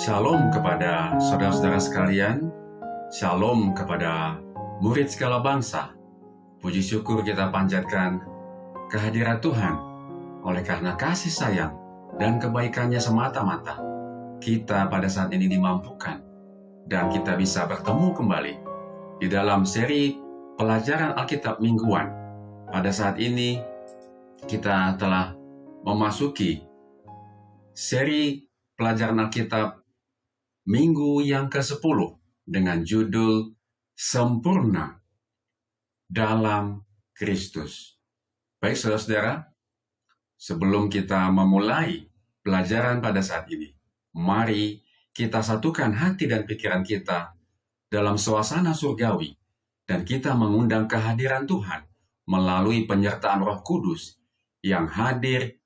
Shalom kepada saudara-saudara sekalian, shalom kepada murid segala bangsa. Puji syukur kita panjatkan kehadirat Tuhan. Oleh karena kasih sayang dan kebaikannya semata-mata, kita pada saat ini dimampukan dan kita bisa bertemu kembali di dalam seri pelajaran Alkitab mingguan. Pada saat ini kita telah memasuki seri pelajaran Alkitab minggu yang ke-10 dengan judul Sempurna dalam Kristus. Baik saudara-saudara, sebelum kita memulai pelajaran pada saat ini, mari kita satukan hati dan pikiran kita dalam suasana surgawi, dan kita mengundang kehadiran Tuhan melalui penyertaan Roh Kudus yang hadir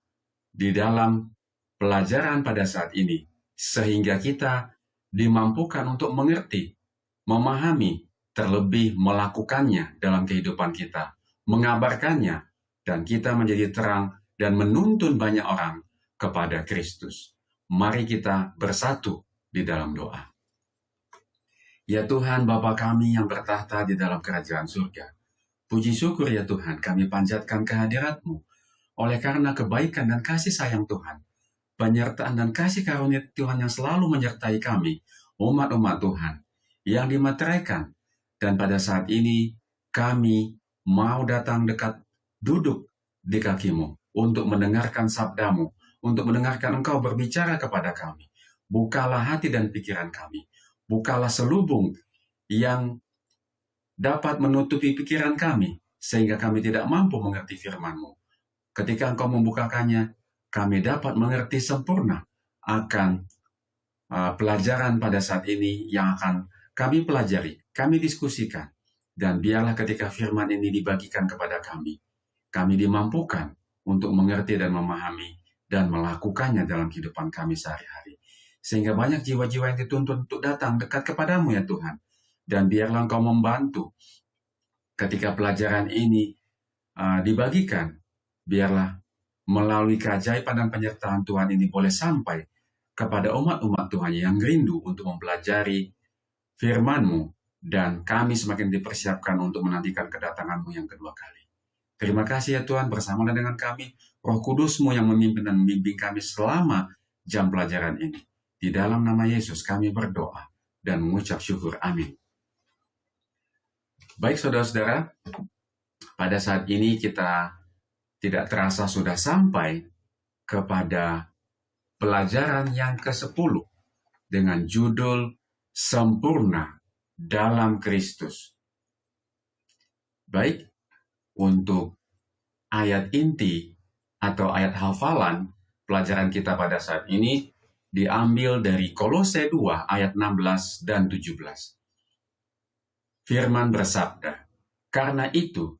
di dalam pelajaran pada saat ini, sehingga kita dimampukan untuk mengerti, memahami, terlebih melakukannya dalam kehidupan kita, mengabarkannya, dan kita menjadi terang dan menuntun banyak orang kepada Kristus. Mari kita bersatu di dalam doa. Ya Tuhan, Bapa kami yang bertahta di dalam kerajaan surga, puji syukur ya Tuhan, kami panjatkan kehadirat-Mu oleh karena kebaikan dan kasih sayang Tuhan, penyertaan dan kasih karunia Tuhan yang selalu menyertai kami, umat-umat Tuhan, yang dimeteraikan. Dan pada saat ini, kami mau datang dekat, duduk di kaki-Mu, untuk mendengarkan sabda-Mu, untuk mendengarkan Engkau berbicara kepada kami. Bukalah hati dan pikiran kami, bukalah selubung yang dapat menutupi pikiran kami, sehingga kami tidak mampu mengerti firman-Mu. Ketika Engkau membukakannya, kami dapat mengerti sempurna akan pelajaran pada saat ini yang akan kami pelajari, kami diskusikan. Dan biarlah ketika firman ini dibagikan kepada kami dimampukan untuk mengerti dan memahami dan melakukannya dalam kehidupan kami sehari-hari. Sehingga banyak jiwa-jiwa yang dituntun untuk datang dekat kepadamu ya Tuhan. Dan biarlah Engkau membantu ketika pelajaran ini dibagikan, biarlah melalui keajaiban dan penyertaan Tuhan ini boleh sampai kepada umat-umat Tuhan yang rindu untuk mempelajari firman-Mu, dan kami semakin dipersiapkan untuk menantikan kedatangan-Mu yang kedua kali. Terima kasih ya Tuhan, bersama dengan kami, Roh Kudus-Mu yang memimpin dan membimbing kami selama jam pelajaran ini. Di dalam nama Yesus kami berdoa dan mengucap syukur. Amin. Baik saudara-saudara, pada saat ini kita tidak terasa sudah sampai kepada pelajaran yang ke-10 dengan judul Sempurna dalam Kristus. Baik, untuk ayat inti atau ayat hafalan pelajaran kita pada saat ini diambil dari Kolose 2 ayat 16 dan 17. Firman bersabda, "Karena itu,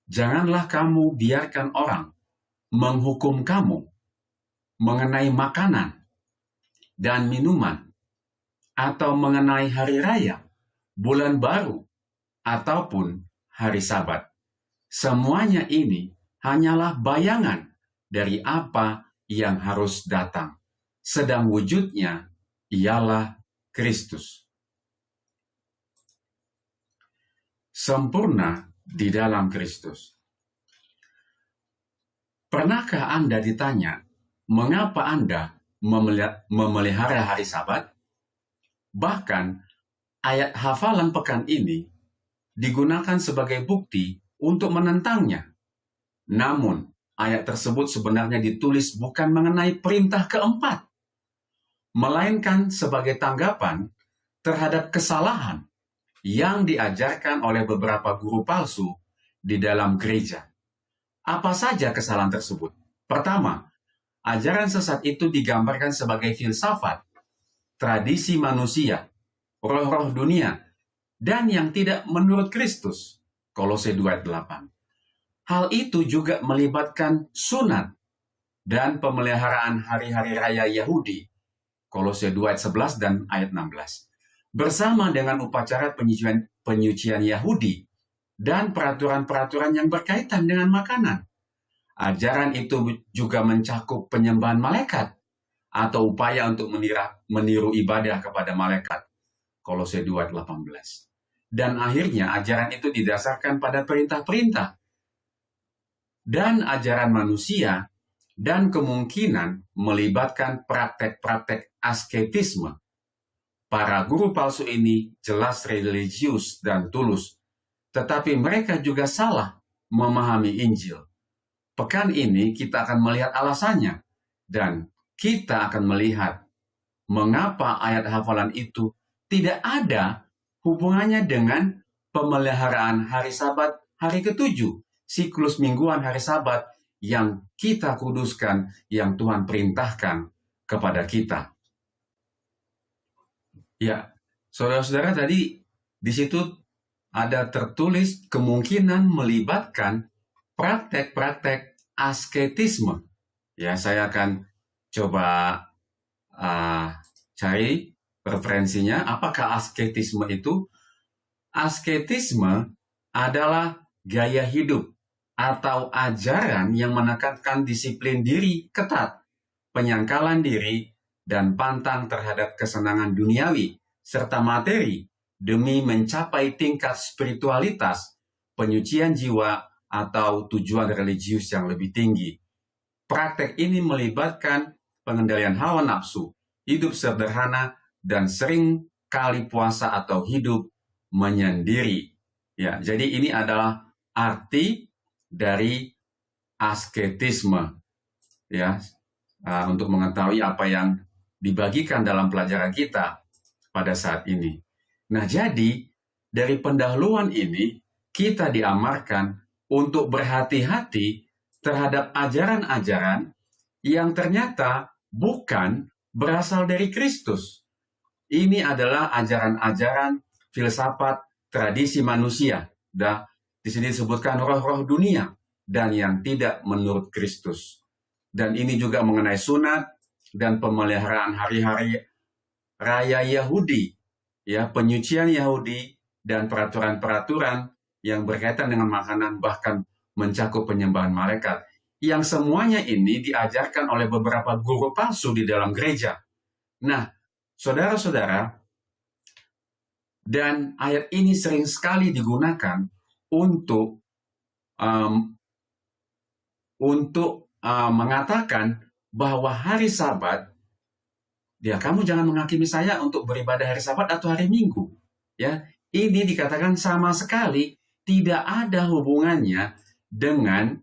janganlah kamu biarkan orang menghukum kamu mengenai makanan dan minuman, atau mengenai hari raya, bulan baru, ataupun hari Sabat. Semuanya ini hanyalah bayangan dari apa yang harus datang, sedang wujudnya ialah Kristus." Sempurna di dalam Kristus. Pernahkah Anda ditanya, mengapa Anda memelihara hari Sabat? Bahkan, ayat hafalan pekan ini digunakan sebagai bukti untuk menentangnya. Namun, ayat tersebut sebenarnya ditulis bukan mengenai perintah keempat, melainkan sebagai tanggapan terhadap kesalahan yang diajarkan oleh beberapa guru palsu di dalam gereja. Apa saja kesalahan tersebut? Pertama, ajaran sesat itu digambarkan sebagai filsafat, tradisi manusia, roh-roh dunia, dan yang tidak menurut Kristus. Kolose 2 ayat 8. Hal itu juga melibatkan sunat dan pemeliharaan hari-hari raya Yahudi. Kolose 2 ayat 11 dan ayat 16. Bersama dengan upacara penyucian Yahudi dan peraturan-peraturan yang berkaitan dengan makanan. Ajaran itu juga mencakup penyembahan malaikat, atau upaya untuk meniru ibadah kepada malaikat. Kolose 2 ayat 18. Dan akhirnya ajaran itu didasarkan pada perintah-perintah dan ajaran manusia, dan kemungkinan melibatkan praktek-praktek asketisme. Para guru palsu ini jelas religius dan tulus, tetapi mereka juga salah memahami Injil. Pekan ini kita akan melihat alasannya, dan kita akan melihat mengapa ayat hafalan itu tidak ada hubungannya dengan pemeliharaan hari Sabat hari ke-7, siklus mingguan hari Sabat yang kita kuduskan, yang Tuhan perintahkan kepada kita. Ya, saudara-saudara, tadi di situ ada tertulis kemungkinan melibatkan praktek-praktek asketisme. Ya, saya akan coba cari referensinya. Apakah asketisme itu? Asketisme adalah gaya hidup atau ajaran yang menekankan disiplin diri ketat, penyangkalan diri, dan pantang terhadap kesenangan duniawi serta materi demi mencapai tingkat spiritualitas, penyucian jiwa, atau tujuan religius yang lebih tinggi. Praktek ini melibatkan pengendalian hawa nafsu, hidup sederhana, dan sering kali puasa atau hidup menyendiri. Ya, jadi ini adalah arti dari asketisme. Ya, untuk mengetahui apa yang dibagikan dalam pelajaran kita pada saat ini. Nah, jadi dari pendahuluan ini kita diamarkan untuk berhati-hati terhadap ajaran-ajaran yang ternyata bukan berasal dari Kristus. Ini adalah ajaran-ajaran filsafat tradisi manusia. Di sini disebutkan roh-roh dunia dan yang tidak menurut Kristus. Dan ini juga mengenai sunat dan pemeliharaan hari-hari raya Yahudi, ya, penyucian Yahudi, dan peraturan-peraturan yang berkaitan dengan makanan, bahkan mencakup penyembahan malaikat, yang semuanya ini diajarkan oleh beberapa guru palsu di dalam gereja. Nah, saudara-saudara, dan ayat ini sering sekali digunakan untuk mengatakan bahwa hari Sabat, ya, kamu jangan menghakimi saya untuk beribadah hari Sabat atau hari Minggu. Ya, ini dikatakan sama sekali tidak ada hubungannya dengan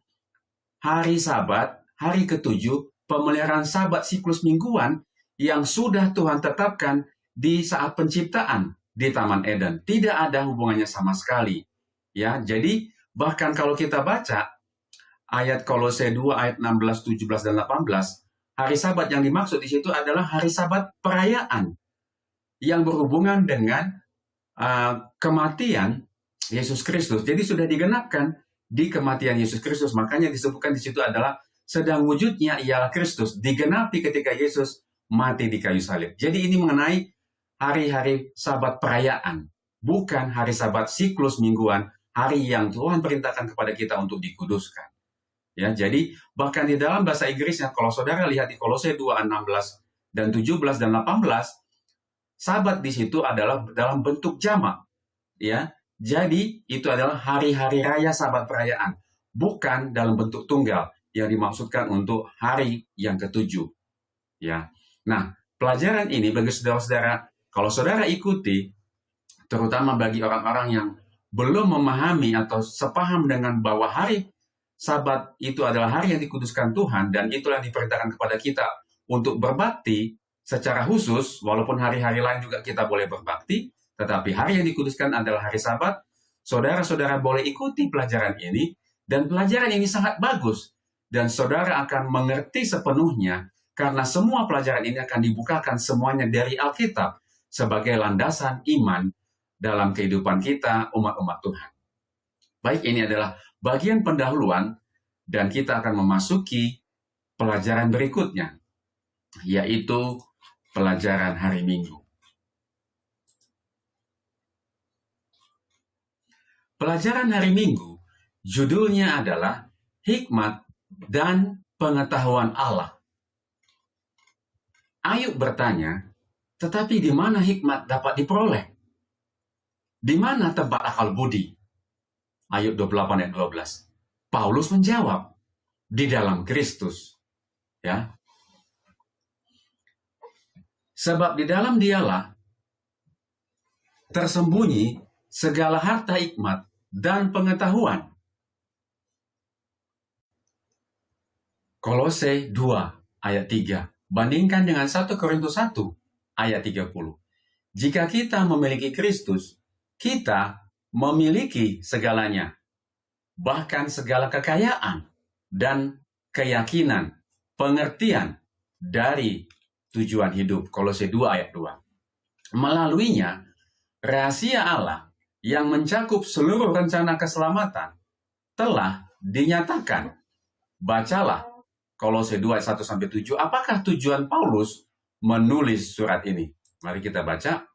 hari Sabat, hari ke-7, pemeliharaan Sabat siklus mingguan yang sudah Tuhan tetapkan di saat penciptaan di Taman Eden. Tidak ada hubungannya sama sekali. Ya, jadi bahkan kalau kita baca ayat Kolose 2 ayat 16, 17 dan 18, hari Sabat yang dimaksud di situ adalah hari Sabat perayaan yang berhubungan dengan kematian Yesus Kristus. Jadi sudah digenapkan di kematian Yesus Kristus. Makanya disebutkan di situ adalah sedang wujudnya ialah Kristus, digenapi ketika Yesus mati di kayu salib. Jadi ini mengenai hari-hari Sabat perayaan, bukan hari Sabat siklus mingguan, hari yang Tuhan perintahkan kepada kita untuk dikuduskan. Ya, jadi bahkan di dalam bahasa Inggrisnya, kalau saudara lihat di Kolose 2, 16 dan 17 dan 18, Sabat di situ adalah dalam bentuk jamak. Ya, jadi itu adalah hari-hari raya Sabat perayaan, bukan dalam bentuk tunggal yang dimaksudkan untuk hari yang ke-7. Ya, nah pelajaran ini bagi saudara-saudara, kalau saudara ikuti, terutama bagi orang-orang yang belum memahami atau sepaham dengan bahwa hari Sabat itu adalah hari yang dikuduskan Tuhan, dan itulah yang diperintahkan kepada kita untuk berbakti secara khusus, walaupun hari-hari lain juga kita boleh berbakti, tetapi hari yang dikuduskan adalah hari Sabat. Saudara-saudara boleh ikuti pelajaran ini, dan pelajaran ini sangat bagus, dan saudara akan mengerti sepenuhnya, karena semua pelajaran ini akan dibukakan semuanya dari Alkitab sebagai landasan iman dalam kehidupan kita, umat-umat Tuhan. Baik, ini adalah bagian pendahuluan, dan kita akan memasuki pelajaran berikutnya, yaitu pelajaran hari Minggu. Pelajaran hari Minggu, judulnya adalah Hikmat dan Pengetahuan Allah. Ayub bertanya, tetapi di mana hikmat dapat diperoleh? Di mana tempat akal budi? Ayub 28 ayat 12. Paulus menjawab, di dalam Kristus. Ya. Sebab di dalam Dialah tersembunyi segala harta hikmat dan pengetahuan. Kolose 2 ayat 3. Bandingkan dengan 1 Korintus 1 ayat 30. Jika kita memiliki Kristus, kita memiliki segalanya. Bahkan segala kekayaan dan keyakinan, pengertian dari tujuan hidup. Kolose 2 ayat 2. Melaluinya, rahasia Allah yang mencakup seluruh rencana keselamatan telah dinyatakan. Bacalah Kolose 2 ayat 1-7. Apakah tujuan Paulus menulis surat ini? Mari kita baca.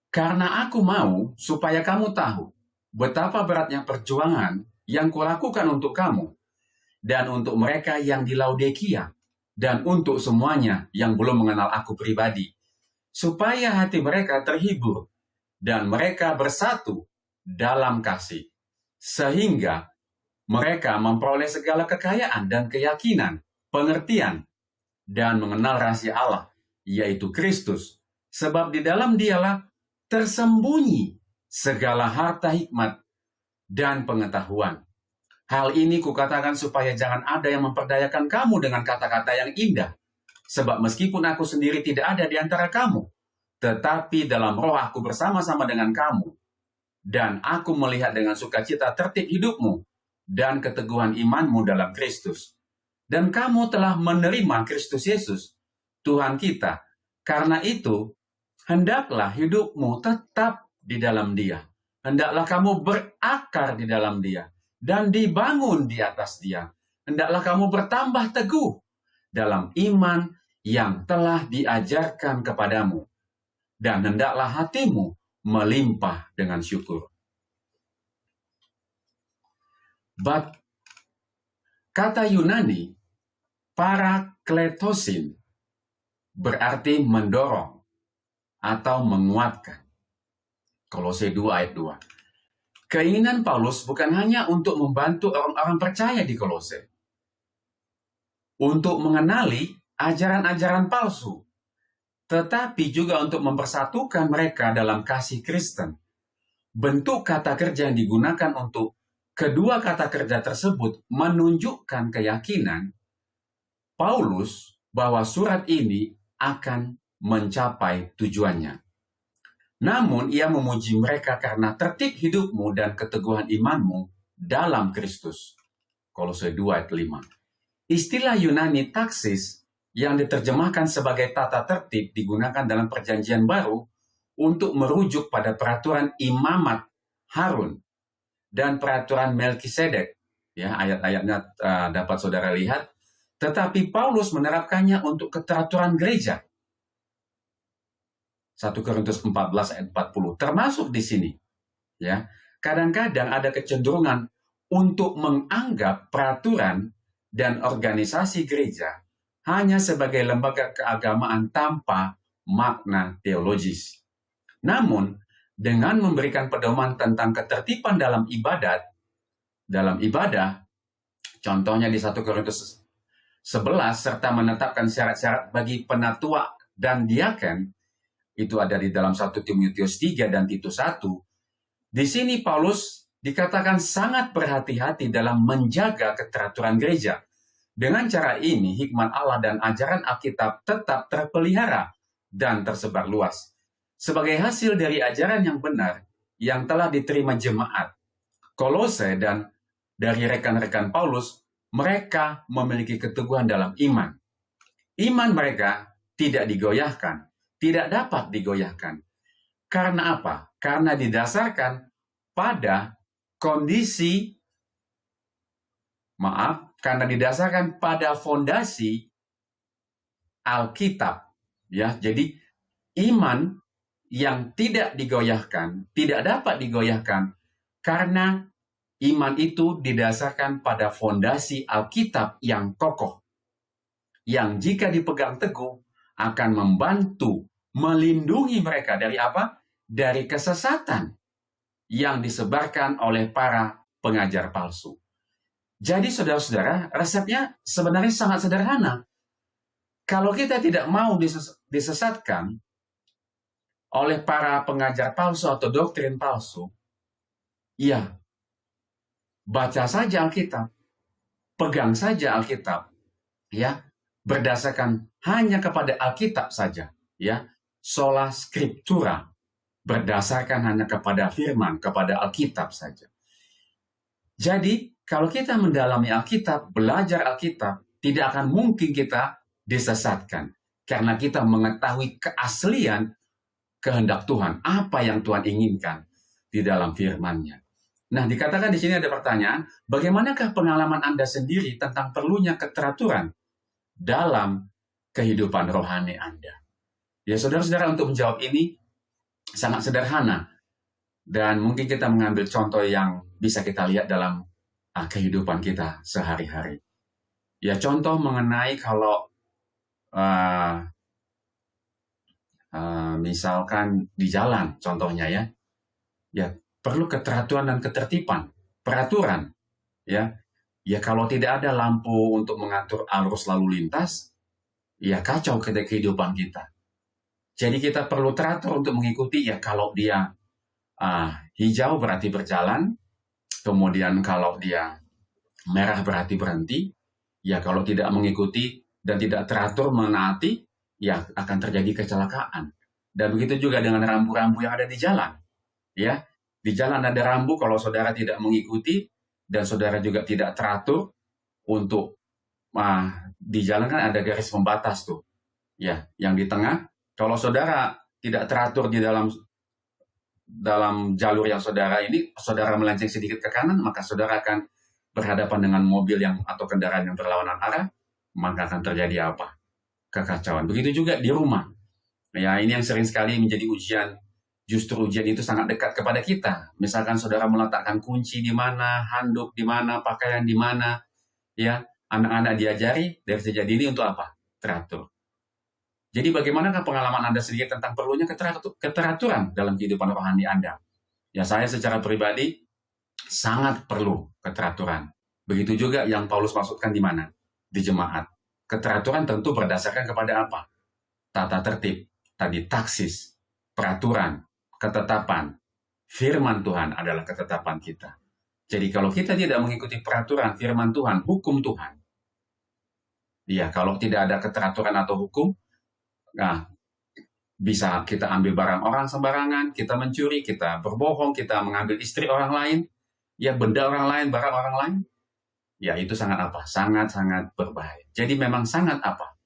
Karena aku mau supaya kamu tahu betapa beratnya perjuangan yang kulakukan untuk kamu, dan untuk mereka yang di Laodikia, dan untuk semuanya yang belum mengenal aku pribadi, supaya hati mereka terhibur, dan mereka bersatu dalam kasih, sehingga mereka memperoleh segala kekayaan dan keyakinan, pengertian, dan mengenal rahasia Allah, yaitu Kristus, sebab di dalam Dialah tersembunyi segala harta hikmat dan pengetahuan. Hal ini kukatakan supaya jangan ada yang memperdayakan kamu dengan kata-kata yang indah. Sebab meskipun aku sendiri tidak ada di antara kamu, tetapi dalam roh aku bersama-sama dengan kamu. Dan aku melihat dengan sukacita tertib hidupmu dan keteguhan imanmu dalam Kristus. Dan kamu telah menerima Kristus Yesus, Tuhan kita. Karena itu, hendaklah hidupmu tetap di dalam Dia. Hendaklah kamu berakar di dalam Dia dan dibangun di atas Dia. Hendaklah kamu bertambah teguh dalam iman yang telah diajarkan kepadamu. Dan hendaklah hatimu melimpah dengan syukur. Kata Yunani parakletosin berarti mendorong atau menguatkan. Kolose 2 ayat 2. Keinginan Paulus bukan hanya untuk membantu orang-orang percaya di Kolose, untuk mengenali ajaran-ajaran palsu, tetapi juga untuk mempersatukan mereka dalam kasih Kristen. Bentuk kata kerja yang digunakan untuk kedua kata kerja tersebut menunjukkan keyakinan Paulus bahwa surat ini akan mencapai tujuannya. Namun ia memuji mereka karena tertib hidupmu dan keteguhan imanmu dalam Kristus. Kolose 2 ayat 5. Istilah Yunani taksis yang diterjemahkan sebagai tata tertib digunakan dalam Perjanjian Baru untuk merujuk pada peraturan imamat Harun dan peraturan Melkisedek. Ya, ayat-ayatnya dapat saudara lihat. Tetapi Paulus menerapkannya untuk keteraturan gereja. 1 Korintus 14 ayat 40 termasuk di sini. Ya, kadang-kadang ada kecenderungan untuk menganggap peraturan dan organisasi gereja hanya sebagai lembaga keagamaan tanpa makna teologis. Namun, dengan memberikan pedoman tentang ketertiban dalam ibadah, contohnya di 1 Korintus 11, serta menetapkan syarat-syarat bagi penatua dan diaken, itu ada di dalam 1 Timotius 3 dan Titus 1. Di sini Paulus dikatakan sangat berhati-hati dalam menjaga keteraturan gereja. Dengan cara ini, hikmat Allah dan ajaran Alkitab tetap terpelihara dan tersebar luas. Sebagai hasil dari ajaran yang benar yang telah diterima jemaat Kolose dan dari rekan-rekan Paulus, mereka memiliki keteguhan dalam iman. Iman mereka tidak digoyahkan, tidak dapat digoyahkan. Karena apa? Karena didasarkan pada karena didasarkan pada fondasi Alkitab. Ya, jadi iman yang tidak digoyahkan, tidak dapat digoyahkan, karena iman itu didasarkan pada fondasi Alkitab yang kokoh. yang jika dipegang teguh akan membantu melindungi mereka dari apa? Dari kesesatan yang disebarkan oleh para pengajar palsu. Jadi saudara-saudara, resepnya sebenarnya sangat sederhana. Kalau kita tidak mau disesatkan oleh para pengajar palsu atau doktrin palsu, ya, baca saja Alkitab, pegang saja Alkitab, ya, berdasarkan hanya kepada Alkitab saja, ya, sola scriptura, berdasarkan hanya kepada firman, kepada Alkitab saja. Jadi, kalau kita mendalami Alkitab, belajar Alkitab, tidak akan mungkin kita disesatkan. Karena kita mengetahui keaslian kehendak Tuhan, apa yang Tuhan inginkan di dalam firman-Nya. Nah, dikatakan di sini ada pertanyaan, bagaimanakah pengalaman Anda sendiri tentang perlunya keteraturan dalam kehidupan rohani Anda? Ya, saudara-saudara, untuk menjawab ini sangat sederhana. Dan mungkin kita mengambil contoh yang bisa kita lihat dalam kehidupan kita sehari-hari. Ya, contoh mengenai kalau misalkan di jalan, contohnya ya perlu keteraturan dan ketertiban, peraturan, ya kalau tidak ada lampu untuk mengatur arus lalu lintas, ya kacau kehidupan kita. Jadi kita perlu teratur untuk mengikuti, ya kalau dia hijau berarti berjalan, kemudian kalau dia merah berarti berhenti, ya kalau tidak mengikuti dan tidak teratur menaati, ya akan terjadi kecelakaan. Dan begitu juga dengan rambu-rambu yang ada di jalan. Ya, di jalan ada rambu, kalau saudara tidak mengikuti dan saudara juga tidak teratur untuk di jalan kan ada garis pembatas tuh. Ya, yang di tengah, kalau saudara tidak teratur di dalam jalur yang saudara ini, saudara melenceng sedikit ke kanan, maka saudara akan berhadapan dengan mobil atau kendaraan yang berlawanan arah, maka akan terjadi apa? Kekacauan. Begitu juga di rumah. Ya, ini yang sering sekali menjadi ujian. Justru ujian itu sangat dekat kepada kita. Misalkan saudara meletakkan kunci di mana, handuk di mana, pakaian di mana, ya, anak-anak diajari dari sejak dini untuk apa? Teratur. Jadi bagaimanakah pengalaman Anda sendiri tentang perlunya keteraturan dalam kehidupan rohani Anda? Ya, saya secara pribadi sangat perlu keteraturan. Begitu juga yang Paulus maksudkan di mana? Di jemaat. Keteraturan tentu berdasarkan kepada apa? Tata tertib, tadi taksis, peraturan, ketetapan. Firman Tuhan adalah ketetapan kita. Jadi kalau kita tidak mengikuti peraturan firman Tuhan, hukum Tuhan, ya kalau tidak ada keteraturan atau hukum, bisa kita ambil barang orang sembarangan, kita mencuri, kita berbohong, kita mengambil istri orang lain, ya benda orang lain, barang orang lain, ya itu sangat apa? Sangat-sangat berbahaya. Jadi memang sangat apa?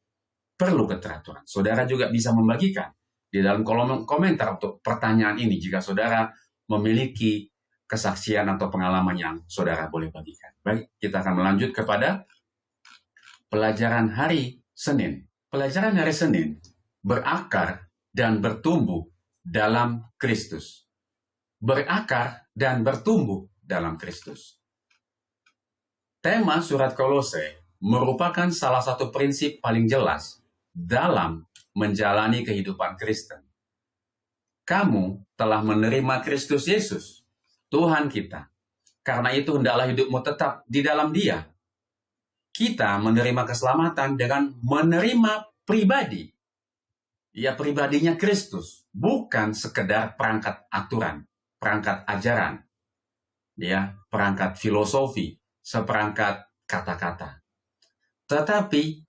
Perlu keteraturan. Saudara juga bisa membagikan di dalam kolom komentar untuk pertanyaan ini jika saudara memiliki kesaksian atau pengalaman yang saudara boleh bagikan. Baik, kita akan melanjut kepada pelajaran hari Senin. Pelajaran hari Senin berakar dan bertumbuh dalam Kristus. Berakar dan bertumbuh dalam Kristus. Tema surat Kolose merupakan salah satu prinsip paling jelas dalam menjalani kehidupan Kristen. Kamu telah menerima Kristus Yesus, Tuhan kita. Karena itu hendaklah hidupmu tetap di dalam Dia. Kita menerima keselamatan dengan menerima pribadi. Ya, pribadinya Kristus, bukan sekedar perangkat aturan, perangkat ajaran, ya, perangkat filosofi, seperangkat kata-kata. Tetapi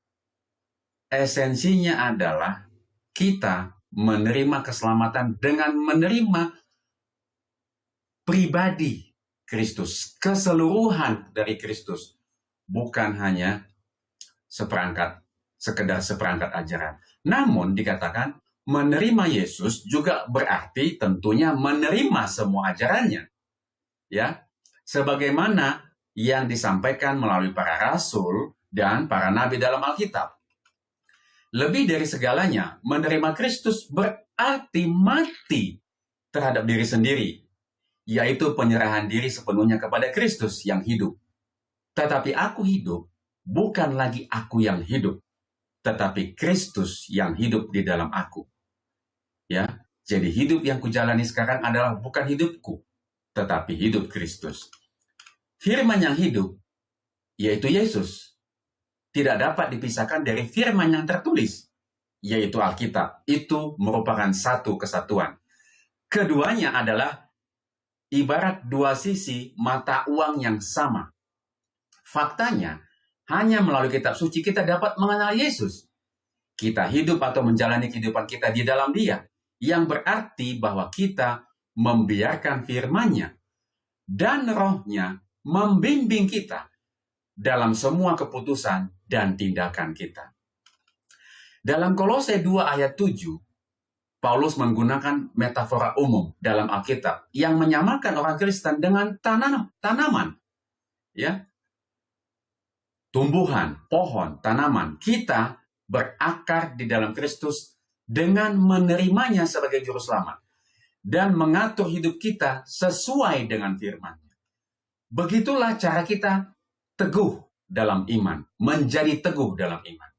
esensinya adalah kita menerima keselamatan dengan menerima pribadi Kristus, keseluruhan dari Kristus, bukan hanya sekedar seperangkat ajaran. Namun dikatakan menerima Yesus juga berarti tentunya menerima semua ajarannya. Ya, sebagaimana yang disampaikan melalui para rasul dan para nabi dalam Alkitab. Lebih dari segalanya, menerima Kristus berarti mati terhadap diri sendiri, yaitu penyerahan diri sepenuhnya kepada Kristus yang hidup. Tetapi aku hidup, bukan lagi aku yang hidup, tetapi Kristus yang hidup di dalam aku. Ya, jadi hidup yang kujalani sekarang adalah bukan hidupku, tetapi hidup Kristus. Firman yang hidup, yaitu Yesus, tidak dapat dipisahkan dari firman yang tertulis, yaitu Alkitab. Itu merupakan satu kesatuan. Keduanya adalah ibarat dua sisi mata uang yang sama. Faktanya, hanya melalui kitab suci kita dapat mengenal Yesus. Kita hidup atau menjalani kehidupan kita di dalam Dia, yang berarti bahwa kita membiarkan firman-Nya dan Roh-Nya membimbing kita dalam semua keputusan dan tindakan kita. Dalam Kolose 2 ayat 7, Paulus menggunakan metafora umum dalam Alkitab yang menyamakan orang Kristen dengan tanaman. Ya, tumbuhan, pohon, tanaman. Kita berakar di dalam Kristus dengan menerimanya sebagai juru selamat dan mengatur hidup kita sesuai dengan firman-Nya. Begitulah cara kita teguh dalam iman, menjadi teguh dalam iman.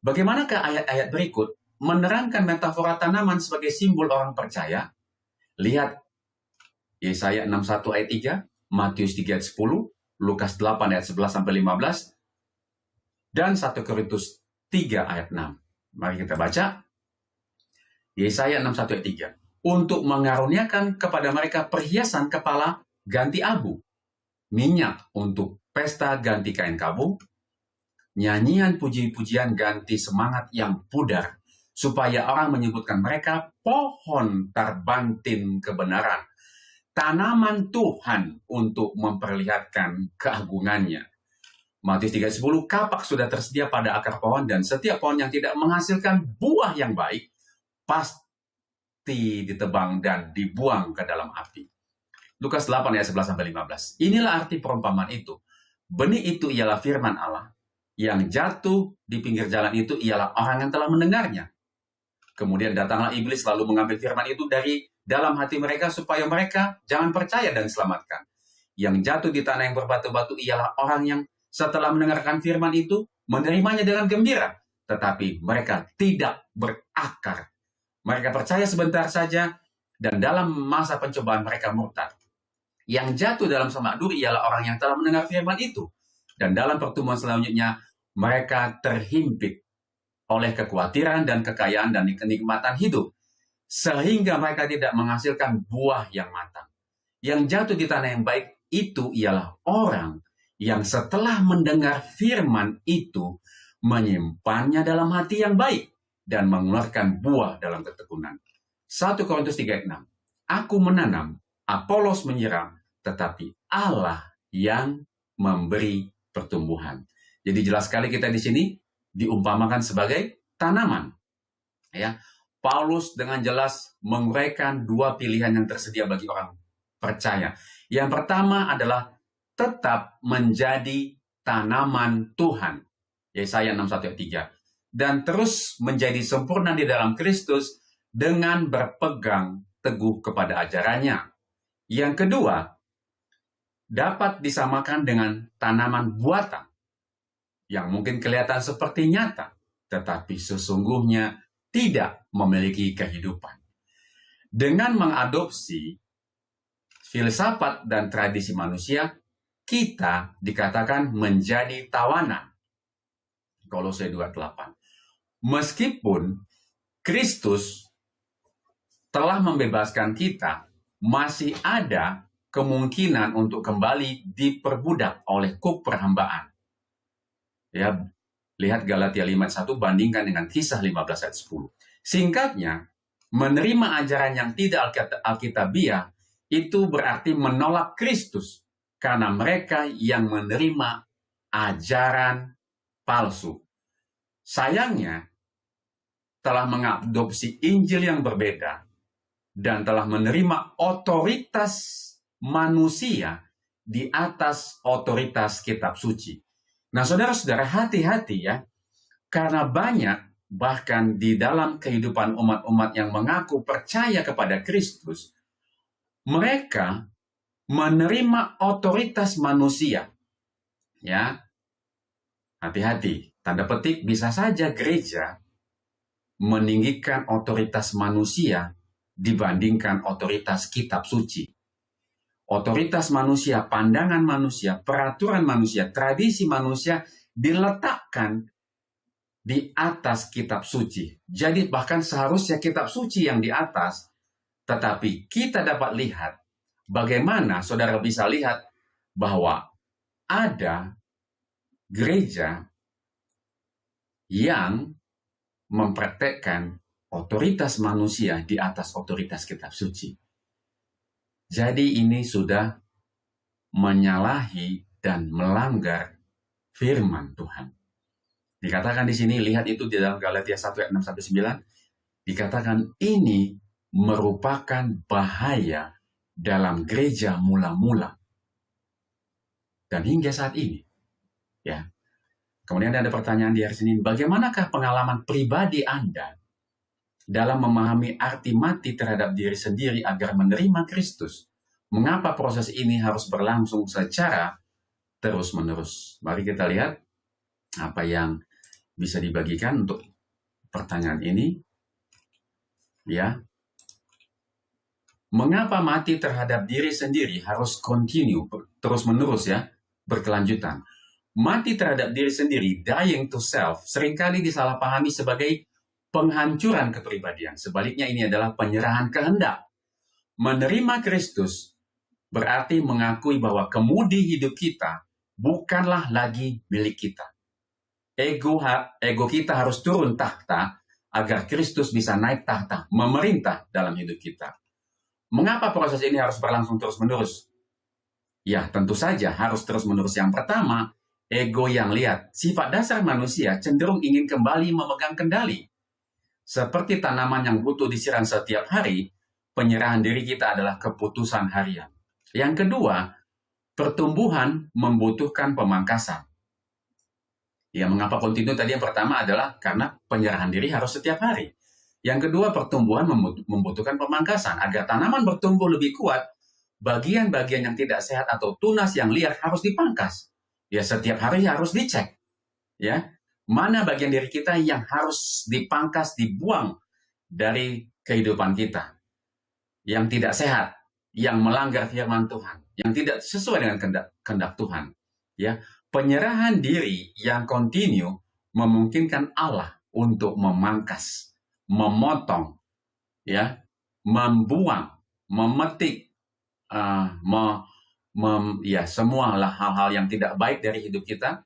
Bagaimanakah ayat-ayat berikut menerangkan metafora tanaman sebagai simbol orang percaya? Lihat Yesaya 61 ayat 3, Matius 3 ayat 10, Lukas 8 ayat 11-15, dan 1 Korintus 3 ayat 6. Mari kita baca. Yesaya 61 ayat 3. Untuk mengaruniakan kepada mereka perhiasan kepala ganti abu, minyak untuk pesta ganti kain kabung, nyanyian puji-pujian ganti semangat yang pudar, supaya orang menyebutkan mereka pohon terbantin kebenaran, tanaman Tuhan untuk memperlihatkan keagungannya. Matius 3:10, kapak sudah tersedia pada akar pohon, dan setiap pohon yang tidak menghasilkan buah yang baik pasti ditebang dan dibuang ke dalam api. Lukas 8 ayat 11-15. Inilah arti perumpamaan itu. Benih itu ialah firman Allah. Yang jatuh di pinggir jalan itu ialah orang yang telah mendengarnya. Kemudian datanglah iblis lalu mengambil firman itu dari dalam hati mereka supaya mereka jangan percaya dan selamatkan. Yang jatuh di tanah yang berbatu-batu ialah orang yang setelah mendengarkan firman itu menerimanya dengan gembira, tetapi mereka tidak berakar. Mereka percaya sebentar saja dan dalam masa pencobaan mereka murtad. Yang jatuh dalam semak duri ialah orang yang telah mendengar firman itu, dan dalam pertemuan selanjutnya mereka terhimpit oleh kekhawatiran dan kekayaan dan kenikmatan hidup, sehingga mereka tidak menghasilkan buah yang matang. Yang jatuh di tanah yang baik itu ialah orang yang setelah mendengar firman itu menyimpannya dalam hati yang baik dan mengeluarkan buah dalam ketekunan. 1 Korintus 3:6. Aku menanam, Apolos menyiram, tetapi Allah yang memberi pertumbuhan. Jadi jelas sekali kita di sini diumpamakan sebagai tanaman. Ya, Paulus dengan jelas menguraikan dua pilihan yang tersedia bagi orang percaya. Yang pertama adalah tetap menjadi tanaman Tuhan. Yesaya 61 ayat 3. Dan terus menjadi sempurna di dalam Kristus dengan berpegang teguh kepada ajarannya. Yang kedua, dapat disamakan dengan tanaman buatan yang mungkin kelihatan seperti nyata, tetapi sesungguhnya tidak memiliki kehidupan. Dengan mengadopsi filsafat dan tradisi manusia, kita dikatakan menjadi tawanan. Kolose 2:8. Meskipun Kristus telah membebaskan kita, masih ada kemungkinan untuk kembali diperbudak oleh kuk perhambaan. Ya, lihat Galatia 5:1 bandingkan dengan Kisah 15 ayat 10. Singkatnya, menerima ajaran yang tidak alkitabiah itu berarti menolak Kristus, karena mereka yang menerima ajaran palsu. Sayangnya, telah mengadopsi Injil yang berbeda dan telah menerima otoritas manusia di atas otoritas kitab suci. Nah, saudara-saudara, hati-hati ya, karena banyak bahkan di dalam kehidupan umat-umat yang mengaku percaya kepada Kristus, mereka menerima otoritas manusia. Ya, hati-hati. tanda petik, bisa saja gereja meninggikan otoritas manusia dibandingkan otoritas kitab suci. Otoritas manusia, pandangan manusia, peraturan manusia, tradisi manusia diletakkan di atas kitab suci. Jadi bahkan seharusnya kitab suci yang di atas, tetapi kita dapat lihat bagaimana saudara bisa lihat bahwa ada gereja yang mempraktekkan otoritas manusia di atas otoritas kitab suci. Jadi ini sudah menyalahi dan melanggar firman Tuhan. Dikatakan di sini, lihat itu di dalam Galatia 1 ayat 6-9, dikatakan ini merupakan bahaya dalam gereja mula-mula. Dan hingga saat ini, ya. Kemudian ada pertanyaan di hari Senin, bagaimanakah pengalaman pribadi Anda dalam memahami arti mati terhadap diri sendiri agar menerima Kristus? Mengapa proses ini harus berlangsung secara terus-menerus? Mari kita lihat apa yang bisa dibagikan untuk pertanyaan ini. Ya. Mengapa mati terhadap diri sendiri harus continue, terus-menerus ya, berkelanjutan? Mati terhadap diri sendiri, dying to self, seringkali disalahpahami sebagai penghancuran kepribadian. Sebaliknya ini adalah penyerahan kehendak. Menerima Kristus berarti mengakui bahwa kemudi hidup kita bukanlah lagi milik kita. Ego kita harus turun tahta agar Kristus bisa naik tahta, memerintah dalam hidup kita. Mengapa proses ini harus berlangsung terus-menerus? Ya, tentu saja harus terus-menerus. Yang pertama, ego yang lihat. Sifat dasar manusia cenderung ingin kembali memegang kendali. Seperti tanaman yang butuh disiram setiap hari, penyerahan diri kita adalah keputusan harian. Yang kedua, pertumbuhan membutuhkan pemangkasan. Ya, mengapa kontinu tadi? Yang pertama adalah karena penyerahan diri harus setiap hari. Yang kedua, pertumbuhan membutuhkan pemangkasan. Agar tanaman bertumbuh lebih kuat, bagian-bagian yang tidak sehat atau tunas yang liar harus dipangkas. Ya, setiap hari harus dicek. Ya, mana bagian diri kita yang harus dipangkas, dibuang dari kehidupan kita. Yang tidak sehat, yang melanggar firman Tuhan, yang tidak sesuai dengan kehendak Tuhan. Ya, penyerahan diri yang kontinu memungkinkan Allah untuk memangkas, memotong, ya, membuang, memetik, semua hal-hal yang tidak baik dari hidup kita,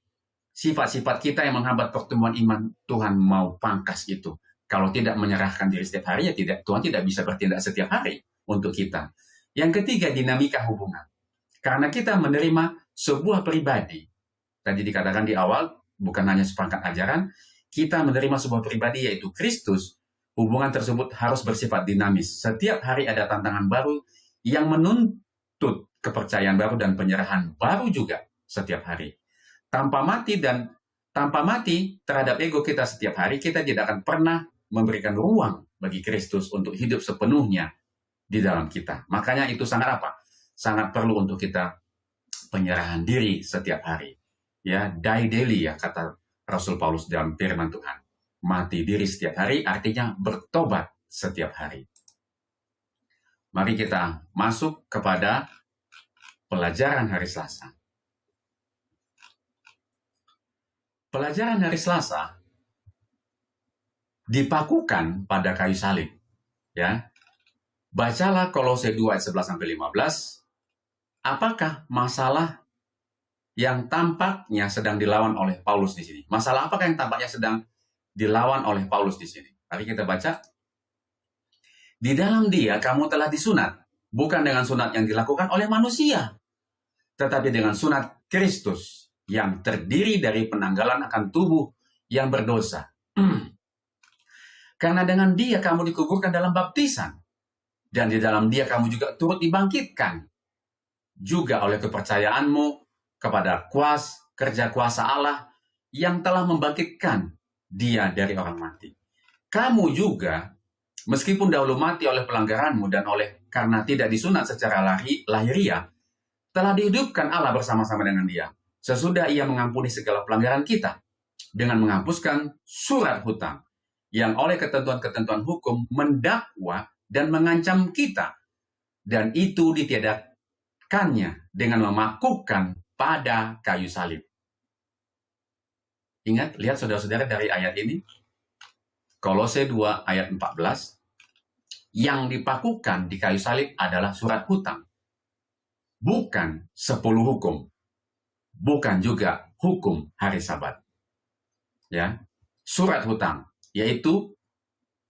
sifat-sifat kita yang menghambat pertumbuhan iman, Tuhan mau pangkas itu. Kalau tidak menyerahkan diri setiap hari, ya Tuhan tidak bisa bertindak setiap hari untuk kita. Yang ketiga, dinamika hubungan. Karena kita menerima sebuah pribadi, tadi dikatakan di awal, bukan hanya seperangkat ajaran, kita menerima sebuah pribadi yaitu Kristus. Hubungan tersebut harus bersifat dinamis. Setiap hari ada tantangan baru yang menuntut kepercayaan baru dan penyerahan baru juga setiap hari. Tanpa mati terhadap ego kita setiap hari, kita tidak akan pernah memberikan ruang bagi Kristus untuk hidup sepenuhnya di dalam kita. Makanya itu sangat apa? Sangat perlu untuk kita penyerahan diri setiap hari. Ya, die daily ya kata Rasul Paulus dalam firman Tuhan. Mati diri setiap hari artinya bertobat setiap hari. Mari kita masuk kepada pelajaran hari Selasa. Pelajaran hari Selasa dipakukan pada kayu salib. Ya. Bacalah Kolose 2 ayat 11-15. Apakah masalah yang tampaknya sedang dilawan oleh Paulus di sini? Masalah apakah yang tampaknya sedang dilawan oleh Paulus di sini? Mari kita baca. Di dalam Dia kamu telah disunat, bukan dengan sunat yang dilakukan oleh manusia, tetapi dengan sunat Kristus yang terdiri dari penanggalan akan tubuh yang berdosa. Karena dengan Dia kamu dikuburkan dalam baptisan, dan di dalam Dia kamu juga turut dibangkitkan, juga oleh kepercayaanmu kepada kerja kuasa Allah yang telah membangkitkan Dia dari orang mati. Kamu juga, meskipun dahulu mati oleh pelanggaranmu dan karena tidak disunat secara lahiriah, telah dihidupkan Allah bersama-sama dengan Dia, sesudah Ia mengampuni segala pelanggaran kita. dengan menghapuskan surat hutang yang oleh ketentuan-ketentuan hukum mendakwa dan mengancam kita. Dan itu ditiadakannya dengan memakukan pada kayu salib. Ingat, lihat saudara-saudara dari ayat ini. Kolose 2 ayat 14. Yang dipakukan di kayu salib adalah surat hutang. Bukan 10 hukum. Bukan juga hukum hari Sabat. Ya, surat hutang, yaitu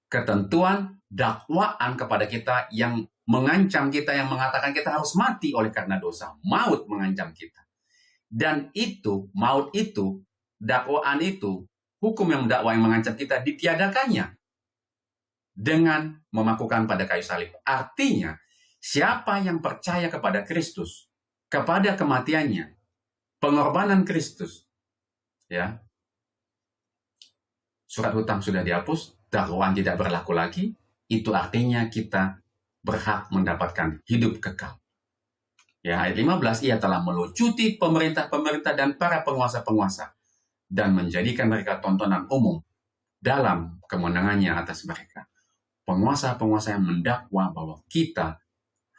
ketentuan dakwaan kepada kita yang mengancam kita, yang mengatakan kita harus mati oleh karena dosa. Maut mengancam kita. Dan itu, maut itu, dakwaan itu, hukum yang mendakwa yang mengancam kita ditiadakannya dengan memakukan pada kayu salib. Artinya, siapa yang percaya kepada Kristus, kepada kematiannya, pengorbanan Kristus, ya, surat hutang sudah dihapus, dakwaan tidak berlaku lagi, itu artinya kita berhak mendapatkan hidup kekal. Ya, ayat 15, ia telah melucuti pemerintah-pemerintah dan para penguasa-penguasa dan menjadikan mereka tontonan umum dalam kemenangannya atas mereka. Penguasa-penguasa yang mendakwa bahwa kita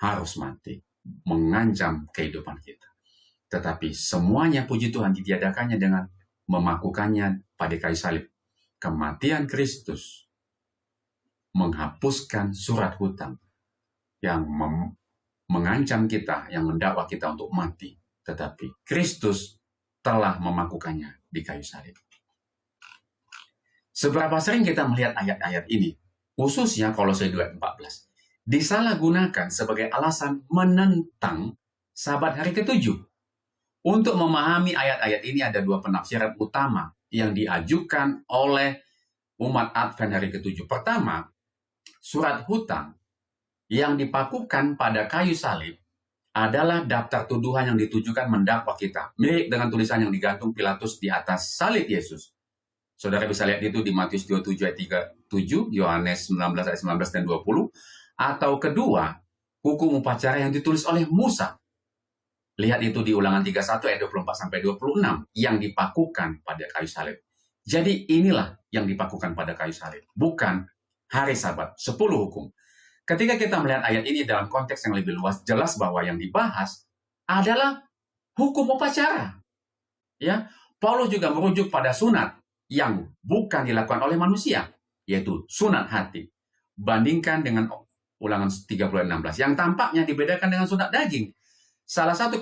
harus mati, mengancam kehidupan kita. Tetapi semuanya, puji Tuhan, ditiadakannya dengan memakukannya pada kayu salib. Kematian Kristus menghapuskan surat hutang yang mengancam kita, yang mendakwa kita untuk mati. Tetapi Kristus telah memakukannya di kayu salib. Seberapa sering kita melihat ayat-ayat ini, khususnya Kolose 2:14, disalahgunakan sebagai alasan menentang Sabat hari ke-7. Untuk memahami ayat-ayat ini ada dua penafsiran utama yang diajukan oleh umat Advent hari ke-7. Pertama, surat hutang yang dipakukan pada kayu salib adalah daftar tuduhan yang ditujukan mendakwa kita. Mirip dengan tulisan yang digantung Pilatus di atas salib Yesus. Saudara bisa lihat itu di Matius 27 ayat 37, Yohanes 19 ayat 19 dan 20. Atau kedua, hukum upacara yang ditulis oleh Musa. Lihat itu di Ulangan 31 ayat 24-26 yang dipakukan pada kayu salib. Jadi inilah yang dipakukan pada kayu salib, bukan hari Sabat, 10 hukum. Ketika kita melihat ayat ini dalam konteks yang lebih luas, jelas bahwa yang dibahas adalah hukum upacara. Ya, Paulus juga merujuk pada sunat yang bukan dilakukan oleh manusia, yaitu sunat hati. Bandingkan dengan Ulangan 30:16 yang tampaknya dibedakan dengan sunat daging. Salah satu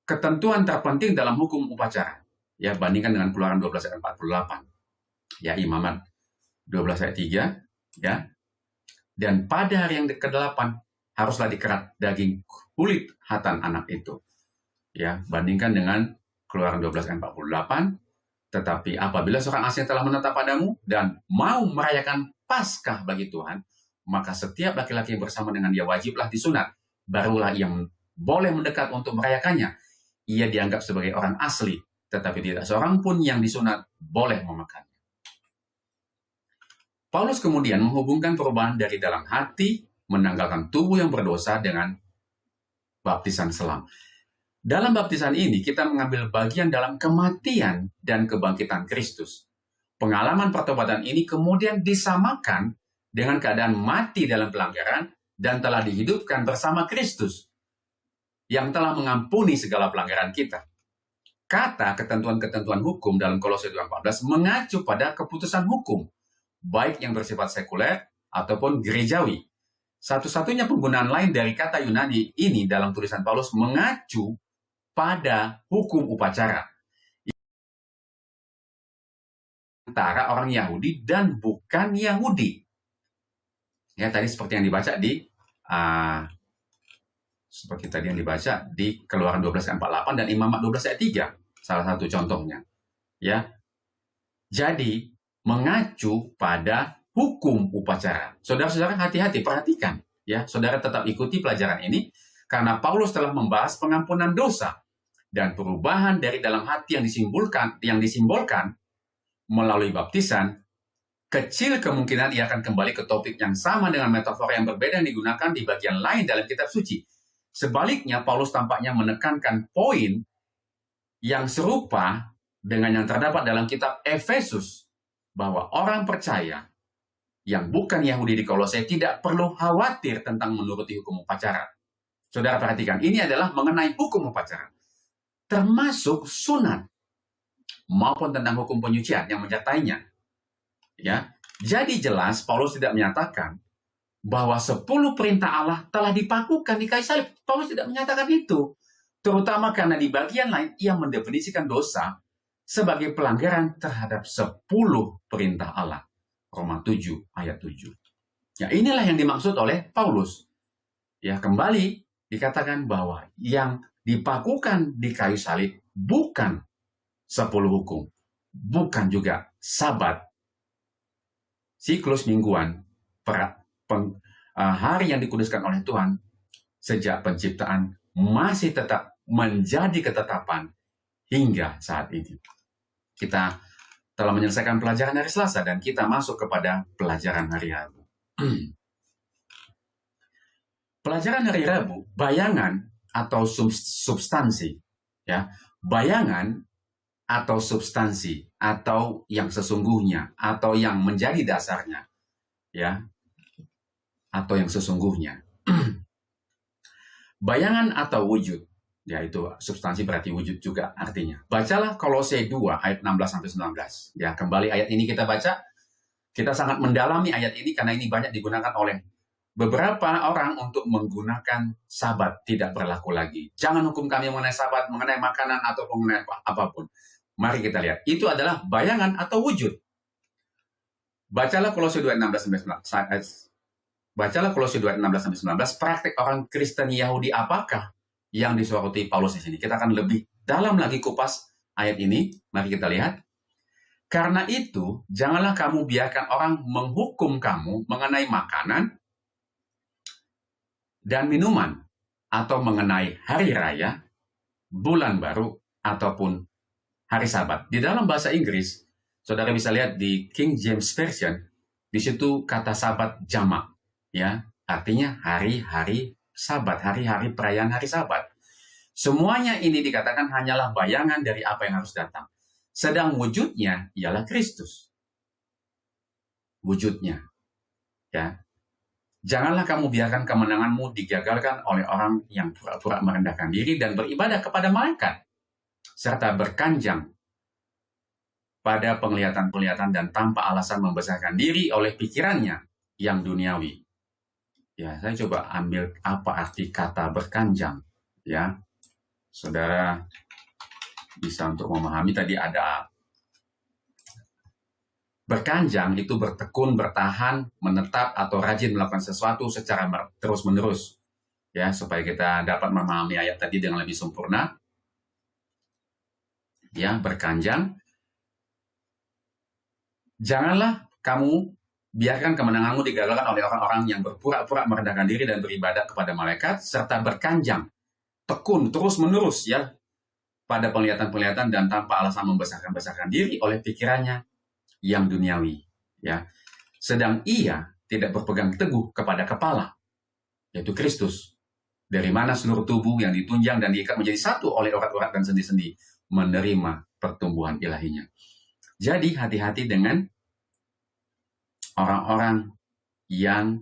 ketentuan terpenting dalam hukum upacara, ya, bandingkan dengan Keluaran 12 ayat 48. Ya, Imamat 12 ayat 3, ya. Dan pada hari yang ke-8 haruslah dikerat daging kulit hatan anak itu. Ya, bandingkan dengan Keluaran 12 ayat 48. Tetapi apabila seorang asing telah menetap padamu dan mau merayakan Paskah bagi Tuhan, maka setiap laki-laki yang bersama dengan dia wajiblah disunat. Barulah ia boleh mendekat untuk merayakannya. Ia dianggap sebagai orang asli, tetapi tidak seorang pun yang disunat boleh memakannya. Paulus kemudian menghubungkan perubahan dari dalam hati, menanggalkan tubuh yang berdosa dengan baptisan selam. Dalam baptisan ini, kita mengambil bagian dalam kematian dan kebangkitan Kristus. Pengalaman pertobatan ini kemudian disamakan dengan keadaan mati dalam pelanggaran dan telah dihidupkan bersama Kristus yang telah mengampuni segala pelanggaran kita. Kata ketentuan-ketentuan hukum dalam Kolose 2:14 mengacu pada keputusan hukum, baik yang bersifat sekuler ataupun gerejawi. Satu-satunya penggunaan lain dari kata Yunani ini dalam tulisan Paulus mengacu pada hukum upacara antara orang Yahudi dan bukan Yahudi. Ya, tadi seperti yang dibaca di Keluaran 12 ayat 48 dan Imamat 12 ayat 3, salah satu contohnya. Ya. Jadi mengacu pada hukum upacara. Saudara-saudara, hati-hati, perhatikan, ya. Saudara tetap ikuti pelajaran ini karena Paulus telah membahas pengampunan dosa dan perubahan dari dalam hati yang disimbolkan melalui baptisan. Kecil kemungkinan ia akan kembali ke topik yang sama dengan metafora yang berbeda yang digunakan di bagian lain dalam kitab suci. Sebaliknya, Paulus tampaknya menekankan poin yang serupa dengan yang terdapat dalam kitab Efesus, bahwa orang percaya yang bukan Yahudi di Kolose tidak perlu khawatir tentang menuruti hukum upacara. Saudara perhatikan, ini adalah mengenai hukum upacara, termasuk sunat, maupun tentang hukum penyucian yang menyertainya. Ya, jadi jelas Paulus tidak menyatakan bahwa 10 perintah Allah telah dipakukan di kayu salib. Paulus tidak menyatakan itu, terutama karena di bagian lain ia mendefinisikan dosa sebagai pelanggaran terhadap 10 perintah Allah. Roma 7 ayat 7. Ya, inilah yang dimaksud oleh Paulus. Ya, kembali dikatakan bahwa yang dipakukan di kayu salib bukan 10 hukum, bukan juga Sabat, siklus mingguan, hari yang dikuduskan oleh Tuhan sejak penciptaan masih tetap menjadi ketetapan hingga saat ini. Kita telah menyelesaikan pelajaran hari Selasa dan kita masuk kepada pelajaran hari Rabu. Pelajaran hari Rabu, bayangan atau substansi, ya, bayangan atau substansi atau yang sesungguhnya atau yang menjadi dasarnya, ya, atau yang sesungguhnya. Bayangan atau wujud, yaitu substansi berarti wujud juga artinya. Bacalah Kolose 2 ayat 16-19. Ya, kembali ayat ini kita baca. Kita sangat mendalami ayat ini karena ini banyak digunakan oleh beberapa orang untuk menggunakan Sabat tidak berlaku lagi. Jangan hukum kami mengenai Sabat, mengenai makanan atau mengenai apapun. Mari kita lihat. Itu adalah bayangan atau wujud. Bacalah Kolose 2 ayat 16-19. Bacalah Kolose 2 ayat 16-19. Praktik orang Kristen Yahudi apakah yang disoroti Paulus di sini? Kita akan lebih dalam lagi kupas ayat ini. Mari kita lihat. Karena itu, janganlah kamu biarkan orang menghukum kamu mengenai makanan dan minuman, atau mengenai hari raya, bulan baru, ataupun hari Sabat. Di dalam bahasa Inggris, saudara bisa lihat di King James Version, di situ kata Sabat jamak, ya, artinya hari-hari Sabat, hari-hari perayaan hari Sabat. Semuanya ini dikatakan hanyalah bayangan dari apa yang harus datang. Sedang wujudnya ialah Kristus. Wujudnya. Ya. Janganlah kamu biarkan kemenanganmu digagalkan oleh orang yang pura-pura merendahkan diri dan beribadah kepada malaikat, serta berkanjang pada penglihatan-penglihatan dan tanpa alasan membesarkan diri oleh pikirannya yang duniawi. Ya, saya coba ambil apa arti kata berkanjang. Ya, saudara bisa untuk memahami. Tadi ada berkanjang, itu bertekun, bertahan, menetap, atau rajin melakukan sesuatu secara terus-menerus. Ya, supaya kita dapat memahami ayat tadi dengan lebih sempurna. Ya, berkanjang. Janganlah kamu biarkan kemenanganmu digagalkan oleh orang-orang yang berpura-pura merendahkan diri dan beribadah kepada malaikat, serta berkanjang, tekun, terus-menerus, ya, pada penglihatan-penglihatan dan tanpa alasan membesarkan diri oleh pikirannya yang duniawi, ya. Sedang ia tidak berpegang teguh kepada kepala, yaitu Kristus, dari mana seluruh tubuh yang ditunjang dan diikat menjadi satu oleh urat-urat dan sendi-sendi menerima pertumbuhan ilahinya. Jadi hati-hati dengan orang-orang yang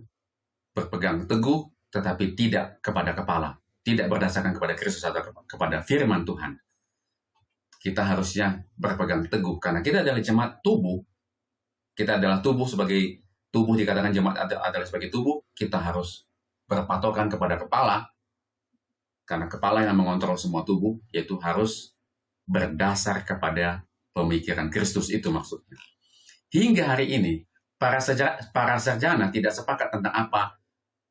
berpegang teguh tetapi tidak kepada kepala, tidak berdasarkan kepada Kristus atau kepada firman Tuhan. Kita harusnya berpegang teguh karena kita adalah jemaat tubuh. Kita adalah tubuh, sebagai tubuh dikatakan jemaat adalah sebagai tubuh. Kita harus berpatokan kepada kepala karena kepala yang mengontrol semua tubuh, yaitu harus berdasar kepada pemikiran Kristus, itu maksudnya. Hingga hari ini para sarjana tidak sepakat tentang apa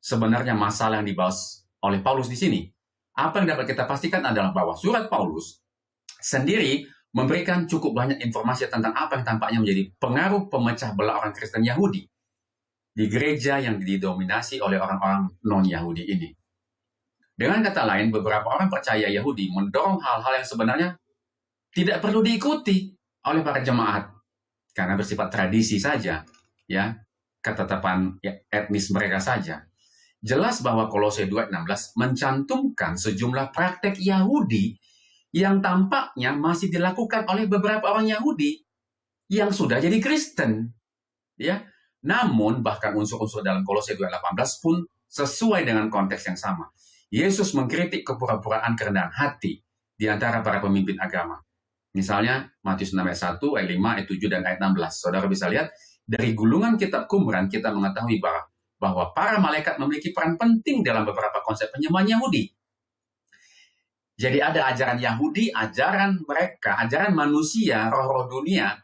sebenarnya masalah yang dibahas oleh Paulus di sini. Apa yang dapat kita pastikan adalah bahwa surat Paulus sendiri memberikan cukup banyak informasi tentang apa yang tampaknya menjadi pengaruh pemecah belah orang Kristen Yahudi di gereja yang didominasi oleh orang-orang non-Yahudi ini. Dengan kata lain, beberapa orang percaya Yahudi mendorong hal-hal yang sebenarnya tidak perlu diikuti oleh para jemaat karena bersifat tradisi saja, ya, ketetapan etnis mereka saja. Jelas bahwa Kolose 2:16 mencantumkan sejumlah praktek Yahudi yang tampaknya masih dilakukan oleh beberapa orang Yahudi yang sudah jadi Kristen. Ya, namun bahkan unsur-unsur dalam Kolose 2:18 pun sesuai dengan konteks yang sama. Yesus mengkritik kepura-puraan kerendahan hati di antara para pemimpin agama. Misalnya Matius 6 ayat 1, ayat 5, ayat 7, dan ayat 16. Saudara bisa lihat, dari gulungan kitab Qumran kita mengetahui bahwa para malaikat memiliki peran penting dalam beberapa konsep penyembahan Yahudi. Jadi ada ajaran Yahudi, ajaran mereka, ajaran manusia, roh-roh dunia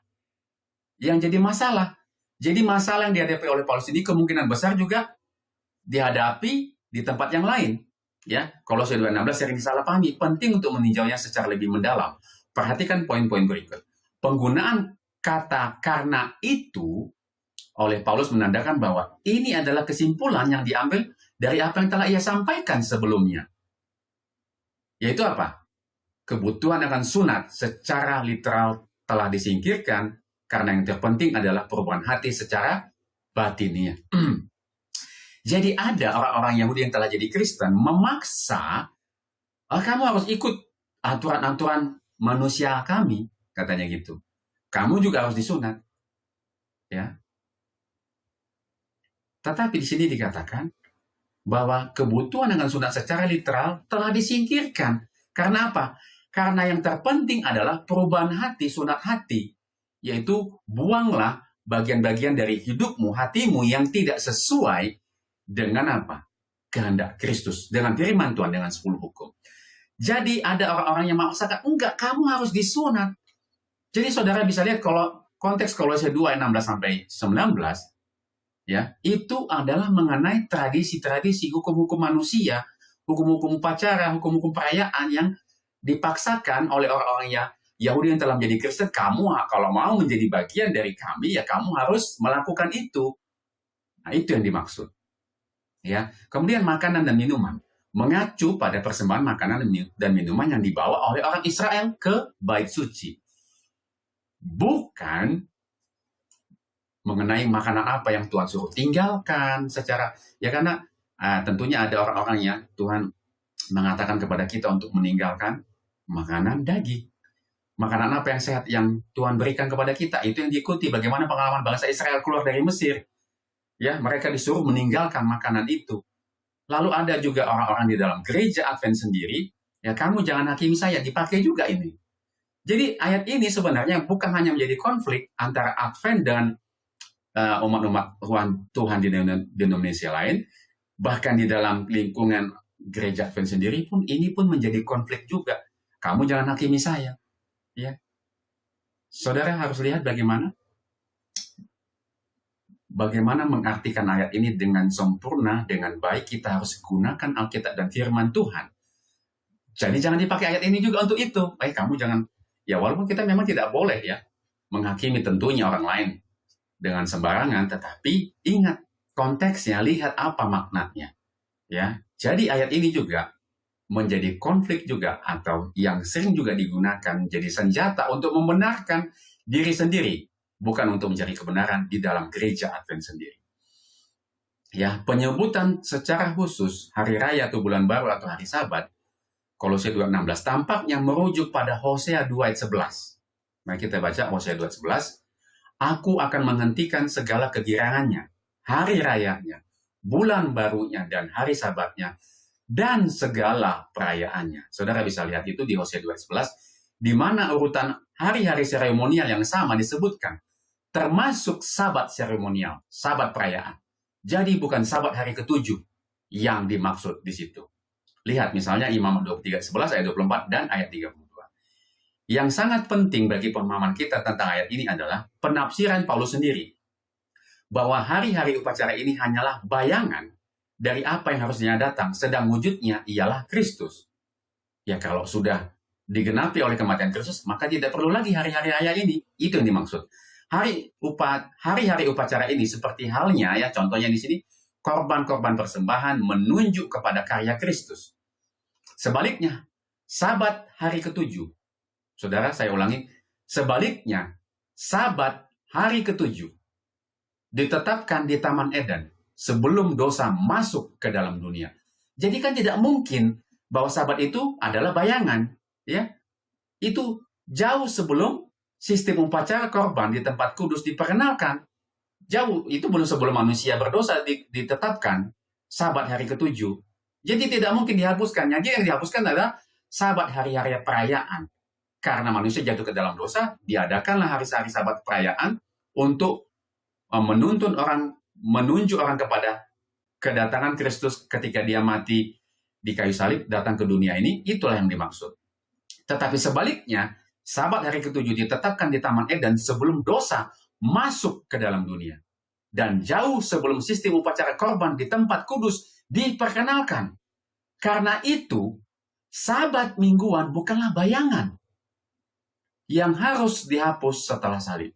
yang jadi masalah. Jadi masalah yang dihadapi oleh Paulus ini kemungkinan besar juga dihadapi di tempat yang lain. Ya, Kolose 2:16 sering disalahpahami. Penting untuk meninjaunya secara lebih mendalam. Perhatikan poin-poin berikut. Penggunaan kata "karena itu" oleh Paulus menandakan bahwa ini adalah kesimpulan yang diambil dari apa yang telah ia sampaikan sebelumnya. Yaitu apa? Kebutuhan akan sunat secara literal telah disingkirkan karena yang terpenting adalah perubahan hati secara batiniah. Jadi ada orang-orang Yahudi yang telah jadi Kristen memaksa, kamu harus ikut aturan-aturan manusia kami, katanya gitu. Kamu juga harus disunat. Ya. Tetapi di sini dikatakan bahwa kebutuhan akan sunat secara literal telah disingkirkan. Karena apa? Karena yang terpenting adalah perubahan hati, sunat hati. Yaitu buanglah bagian-bagian dari hidupmu, hatimu yang tidak sesuai dengan apa? Kehendak Kristus, dengan firman Tuhan, dengan 10 hukum. Jadi ada orang-orang yang memaksakan, enggak, kamu harus disunat. Jadi saudara bisa lihat kalau konteks Kolose 2 16 sampai 19, ya, itu adalah mengenai tradisi-tradisi, hukum-hukum manusia, hukum-hukum upacara, hukum-hukum perayaan yang dipaksakan oleh orang-orang Yahudi yang telah menjadi Kristen. Kamu kalau mau menjadi bagian dari kami, ya kamu harus melakukan itu. Nah, itu yang dimaksud. Ya, kemudian makanan dan minuman mengacu pada persembahan makanan dan minuman yang dibawa oleh orang Israel ke bait suci. Bukan mengenai makanan apa yang Tuhan suruh tinggalkan secara, ya karena tentunya ada orang-orang yang Tuhan mengatakan kepada kita untuk meninggalkan makanan daging. Makanan apa yang sehat yang Tuhan berikan kepada kita, itu yang diikuti. Bagaimana pengalaman bangsa Israel keluar dari Mesir. Ya, mereka disuruh meninggalkan makanan itu. Lalu ada juga orang-orang di dalam gereja Advent sendiri, ya kamu jangan hakimi saya, dipakai juga ini. Jadi ayat ini sebenarnya bukan hanya menjadi konflik antara Advent dan umat-umat Tuhan di denominasi lain, bahkan di dalam lingkungan gereja Advent sendiri pun ini pun menjadi konflik juga. Kamu jangan hakimi saya. Ya. Saudara harus lihat bagaimana mengartikan ayat ini dengan sempurna, dengan baik. Kita harus gunakan Alkitab dan firman Tuhan. Jadi jangan dipakai ayat ini juga untuk itu. Kamu jangan, ya walaupun kita memang tidak boleh ya menghakimi tentunya orang lain dengan sembarangan, tetapi ingat konteksnya, lihat apa maknanya. Ya, jadi ayat ini juga menjadi konflik juga, atau yang sering juga digunakan jadi senjata untuk membenarkan diri sendiri, bukan untuk mencari kebenaran di dalam gereja Advent sendiri. Ya, penyebutan secara khusus hari raya atau bulan baru atau hari Sabat, Kolose 2:16 tampaknya merujuk pada Hosea 2 ayat 11. Mari kita baca Hosea 2 ayat 11. Aku akan menghentikan segala kegirangannya, hari rayanya, bulan barunya, dan hari Sabatnya, dan segala perayaannya. Saudara bisa lihat itu di Hosea 2 ayat 11, di mana urutan hari-hari seremonial yang sama disebutkan, termasuk Sabat seremonial, Sabat perayaan. Jadi bukan Sabat hari ke-7 yang dimaksud di situ. Lihat misalnya Imamat 23:11 ayat 24 dan ayat 32. Yang sangat penting bagi pemahaman kita tentang ayat ini adalah penafsiran Paulus sendiri, bahwa hari-hari upacara ini hanyalah bayangan dari apa yang harusnya datang, sedang wujudnya ialah Kristus. Ya kalau sudah digenapi oleh kematian Kristus, maka tidak perlu lagi hari-hari raya ini. Itu yang dimaksud. Hari-hari upacara ini seperti halnya, ya contohnya di sini, korban-korban persembahan menunjuk kepada karya Kristus. Sebaliknya, Sabat hari ke-7, saudara saya ulangi, sebaliknya, Sabat hari ke-7 ditetapkan di Taman Eden sebelum dosa masuk ke dalam dunia. Jadi kan tidak mungkin bahwa Sabat itu adalah bayangan, ya. itu jauh sebelum sistem upacara korban di tempat kudus diperkenalkan. Jauh, itu belum sebelum manusia berdosa ditetapkan Sabat hari ketujuh. Jadi tidak mungkin dihapuskan. Jadi yang dihapuskan adalah Sabat hari-hari perayaan. Karena manusia jatuh ke dalam dosa, diadakanlah hari-hari Sabat perayaan untuk menunjuk orang kepada kedatangan Kristus ketika dia mati di kayu salib, datang ke dunia ini. Itulah yang dimaksud. Tetapi sebaliknya, Sabat hari ketujuh ditetapkan di Taman Eden sebelum dosa masuk ke dalam dunia. Dan jauh sebelum sistem upacara korban di tempat kudus diperkenalkan. Karena itu, Sabat mingguan bukanlah bayangan yang harus dihapus setelah salib.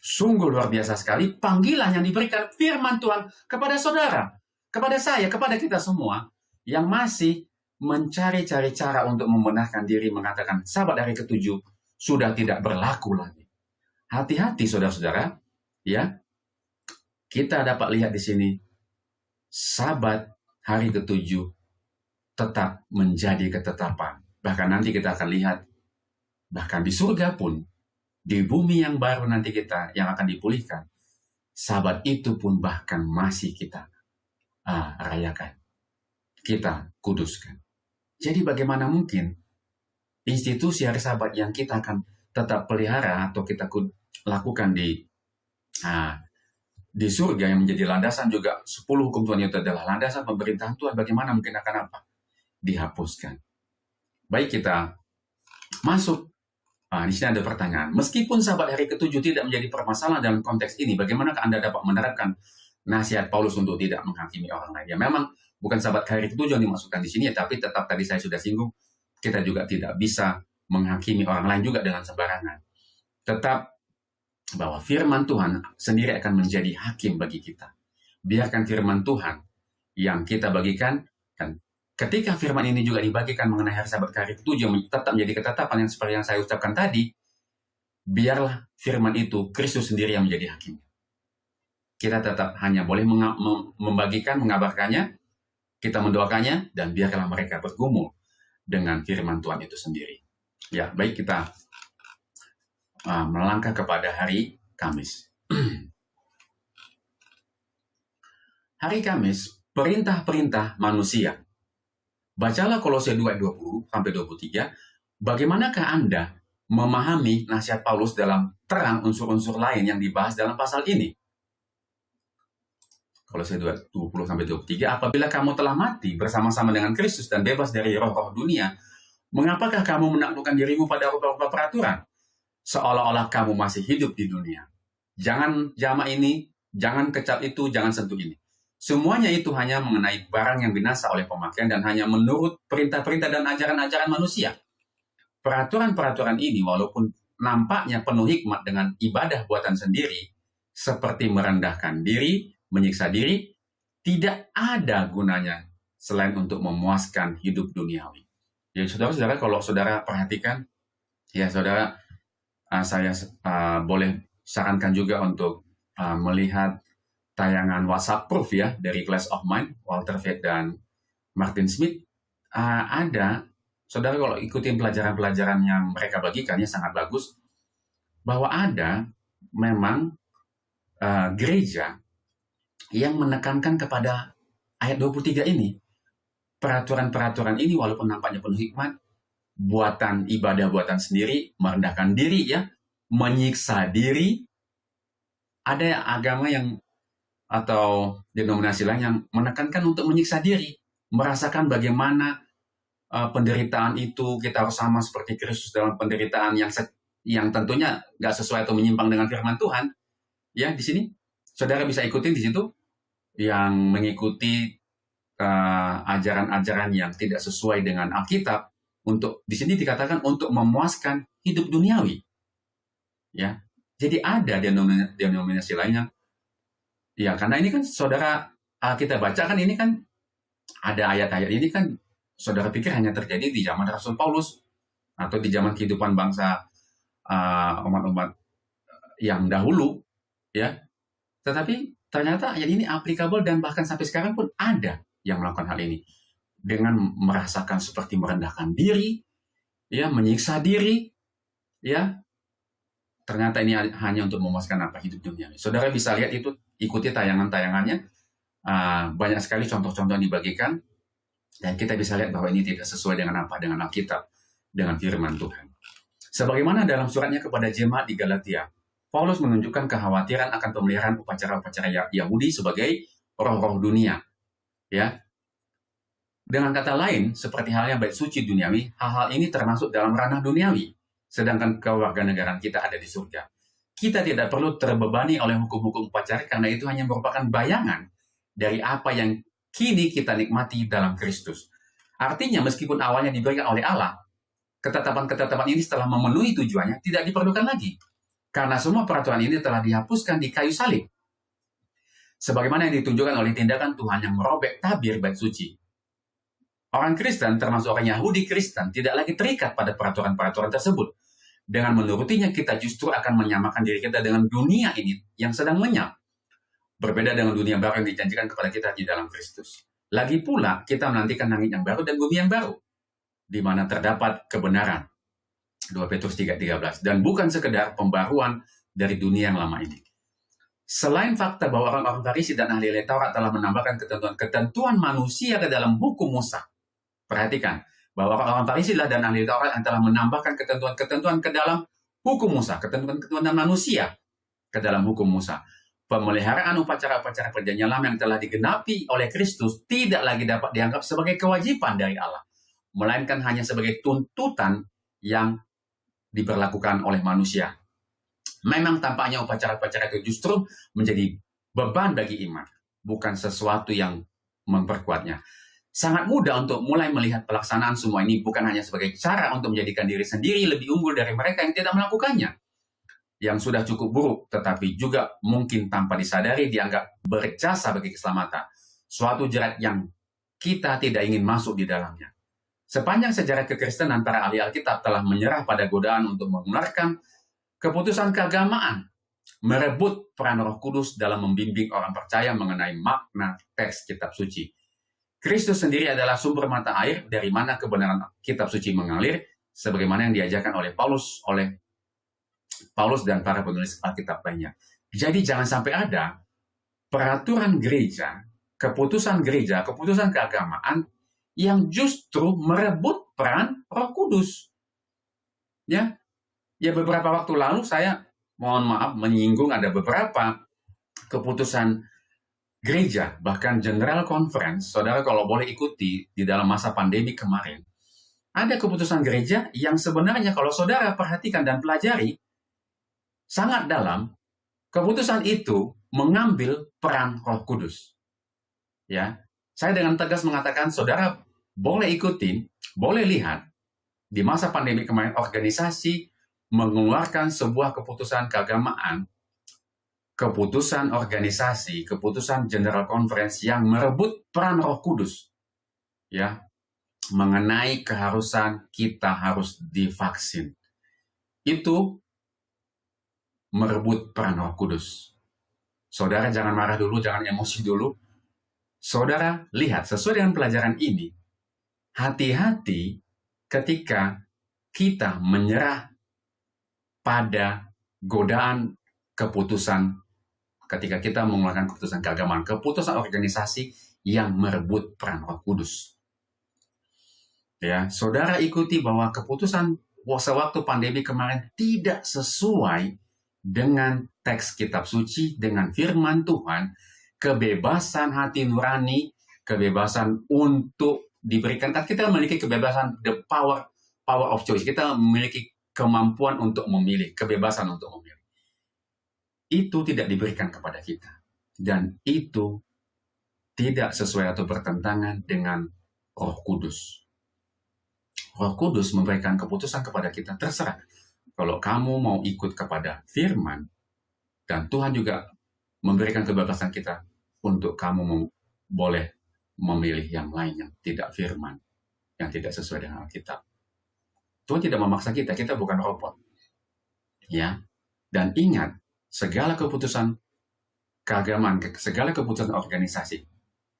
Sungguh luar biasa sekali panggilan yang diberikan firman Tuhan kepada saudara, kepada saya, kepada kita semua yang masih mencari-cari cara untuk membenarkan diri, mengatakan Sabat hari ketujuh sudah tidak berlaku lagi. Hati-hati saudara-saudara, ya. Kita dapat lihat di sini Sabat hari ketujuh tetap menjadi ketetapan. Bahkan nanti kita akan lihat, bahkan di surga pun, di bumi yang baru nanti kita yang akan dipulihkan, Sabat itu pun bahkan masih kita rayakan, kita kuduskan. Jadi bagaimana mungkin institusi hari Sabat yang kita akan tetap pelihara atau kita lakukan di surga yang menjadi landasan juga 10 hukum Tuhan itu adalah landasan pemerintahan Tuhan, bagaimana mungkin akan apa? Dihapuskan. Baik, kita masuk. Di sini ada pertanyaan. Meskipun Sabat hari ketujuh tidak menjadi permasalahan dalam konteks ini, bagaimana Anda dapat menerapkan nasihat Paulus untuk tidak menghakimi orang lain? Ya memang bukan Sabat hari ketujuh yang dimasukkan di sini, tapi tetap tadi saya sudah singgung, kita juga tidak bisa menghakimi orang lain juga dengan sembarangan. Tetap bahwa firman Tuhan sendiri akan menjadi hakim bagi kita. Biarkan firman Tuhan yang kita bagikan, dan ketika firman ini juga dibagikan mengenai hari Sabat hari ketujuh tetap menjadi ketetapan yang seperti yang saya ucapkan tadi, biarlah firman itu Kristus sendiri yang menjadi hakim. Kita tetap hanya boleh membagikan, mengabarkannya, kita mendoakannya, dan biarlah mereka bergumul dengan firman Tuhan itu sendiri. Ya, baik, kita melangkah kepada hari Kamis. Hari Kamis, perintah-perintah manusia. Bacalah Kolose 2:20-23. Bagaimanakah Anda memahami nasihat Paulus dalam terang unsur-unsur lain yang dibahas dalam pasal ini? Kolose 2:20-23. Apabila kamu telah mati bersama-sama dengan Kristus dan bebas dari roh-roh dunia, mengapakah kamu menaklukkan dirimu pada rupa-rupa peraturan? Seolah-olah kamu masih hidup di dunia. Jangan jamak ini, jangan kecap itu, jangan sentuh ini. Semuanya itu hanya mengenai barang yang binasa oleh pemakaian dan hanya menurut perintah-perintah dan ajaran-ajaran manusia. Peraturan-peraturan ini walaupun nampaknya penuh hikmat dengan ibadah buatan sendiri, seperti merendahkan diri, menyiksa diri, tidak ada gunanya selain untuk memuaskan hidup duniawi. Jadi saudara-saudara, kalau saudara perhatikan, ya saudara, saya boleh sarankan juga untuk melihat tayangan WhatsApp Proof ya dari Class of Mind, Walter Veith dan Martin Smith. Ada, saudara kalau ikutin pelajaran-pelajaran yang mereka bagikan ya sangat bagus, bahwa ada memang gereja yang menekankan kepada ayat 23 ini. Peraturan-peraturan ini walaupun nampaknya penuh hikmat, buatan ibadah buatan sendiri, merendahkan diri ya, menyiksa diri. Ada agama yang atau denominasi lain yang menekankan untuk menyiksa diri, merasakan bagaimana penderitaan itu, kita harus sama seperti Kristus dalam penderitaan yang tentunya nggak sesuai atau menyimpang dengan firman Tuhan. Ya, di sini saudara bisa ikuti di situ yang mengikuti ajaran-ajaran yang tidak sesuai dengan Alkitab. Untuk di sini dikatakan untuk memuaskan hidup duniawi, ya. Jadi ada denominasi lainnya, ya. Karena ini kan saudara kita baca kan ini kan ada ayat-ayat ini kan saudara pikir hanya terjadi di zaman Rasul Paulus atau di zaman kehidupan bangsa umat-umat yang dahulu, ya. Tetapi ternyata ayat ini applicable dan bahkan sampai sekarang pun ada yang melakukan hal ini. Dengan merasakan seperti merendahkan diri, ya, menyiksa diri, ya. Ternyata ini hanya untuk memuaskan apa hidup dunia. Saudara bisa lihat itu, ikuti tayangan-tayangannya. Banyak sekali contoh-contoh yang dibagikan, dan kita bisa lihat bahwa ini tidak sesuai dengan apa, dengan Alkitab, dengan firman Tuhan. Sebagaimana dalam suratnya kepada jemaat di Galatia, Paulus menunjukkan kekhawatiran akan pemeliharaan upacara-upacara Yahudi sebagai roh-roh dunia. Ya, dengan kata lain, seperti halnya bait suci duniawi, hal-hal ini termasuk dalam ranah duniawi. Sedangkan kewarganegaraan kita ada di surga. Kita tidak perlu terbebani oleh hukum-hukum upacara karena itu hanya merupakan bayangan dari apa yang kini kita nikmati dalam Kristus. Artinya meskipun awalnya diberikan oleh Allah, ketetapan-ketetapan ini setelah memenuhi tujuannya tidak diperlukan lagi. Karena semua peraturan ini telah dihapuskan di kayu salib. Sebagaimana yang ditunjukkan oleh tindakan Tuhan yang merobek tabir bait suci. Orang Kristen, termasuk orang Yahudi Kristen, tidak lagi terikat pada peraturan-peraturan tersebut. Dengan menurutinya, kita justru akan menyamakan diri kita dengan dunia ini yang sedang lenyap. Berbeda dengan dunia baru yang dijanjikan kepada kita di dalam Kristus. Lagi pula, kita menantikan langit yang baru dan bumi yang baru, di mana terdapat kebenaran. 2 Petrus 3:13. Dan bukan sekedar pembaruan dari dunia yang lama ini. Selain fakta bahwa orang-orang Farisi dan ahli Taurat telah menambahkan ketentuan manusia ke dalam hukum Musa. Perhatikan, bahwa orang-orang Farisi dan ahli Taurat yang telah menambahkan ketentuan-ketentuan ke dalam hukum Musa, ketentuan-ketentuan manusia ke dalam hukum Musa. Pemeliharaan upacara-upacara perjanjian lama yang telah digenapi oleh Kristus tidak lagi dapat dianggap sebagai kewajiban dari Allah, melainkan hanya sebagai tuntutan yang diberlakukan oleh manusia. Memang tampaknya upacara-upacara itu justru menjadi beban bagi iman, bukan sesuatu yang memperkuatnya. Sangat mudah untuk mulai melihat pelaksanaan semua ini bukan hanya sebagai cara untuk menjadikan diri sendiri lebih unggul dari mereka yang tidak melakukannya, yang sudah cukup buruk, tetapi juga mungkin tanpa disadari dianggap berjasa bagi keselamatan. Suatu jerat yang kita tidak ingin masuk di dalamnya. Sepanjang sejarah kekristenan, para ahli Alkitab telah menyerah pada godaan untuk mengeluarkan keputusan keagamaan, merebut peran Roh Kudus dalam membimbing orang percaya mengenai makna teks kitab suci. Kristus sendiri adalah sumber mata air dari mana kebenaran kitab suci mengalir, sebagaimana yang diajarkan oleh Paulus dan para penulis Alkitab lainnya. Jadi jangan sampai ada peraturan gereja, keputusan keagamaan yang justru merebut peran Roh Kudus. Ya beberapa waktu lalu saya menyinggung ada beberapa keputusan gereja, bahkan General Conference, saudara kalau boleh ikuti di dalam masa pandemi kemarin, ada keputusan gereja yang sebenarnya kalau saudara perhatikan dan pelajari, sangat dalam, keputusan itu mengambil peran Roh Kudus. Ya, saya dengan tegas mengatakan, saudara boleh ikutin, boleh lihat, di masa pandemi kemarin organisasi mengeluarkan sebuah keputusan keagamaan, keputusan organisasi, keputusan General Conference yang merebut peran Roh Kudus, ya, mengenai keharusan kita harus divaksin. Itu merebut peran Roh Kudus. Saudara jangan marah dulu, jangan emosi dulu. Saudara lihat, sesuai dengan pelajaran ini, hati-hati ketika kita menyerah pada godaan keputusan, ketika kita mengeluarkan keputusan keagamaan, keputusan organisasi yang merebut peran Roh Kudus. Ya, saudara ikuti bahwa keputusan sewaktu pandemi kemarin tidak sesuai dengan teks kitab suci, dengan firman Tuhan, kebebasan hati nurani, kebebasan untuk diberikan. Kita memiliki kebebasan, the power of choice. Kita memiliki kemampuan untuk memilih, kebebasan untuk memilih. Itu tidak diberikan kepada kita. Dan itu tidak sesuai atau bertentangan dengan Roh Kudus. Roh Kudus memberikan keputusan kepada kita, terserah. Kalau kamu mau ikut kepada firman, dan Tuhan juga memberikan kebebasan kita untuk kamu boleh memilih yang lain yang tidak firman, yang tidak sesuai dengan Alkitab. Tuhan tidak memaksa kita, kita bukan robot. Ya. Dan ingat, segala keputusan keagamaan, segala keputusan organisasi,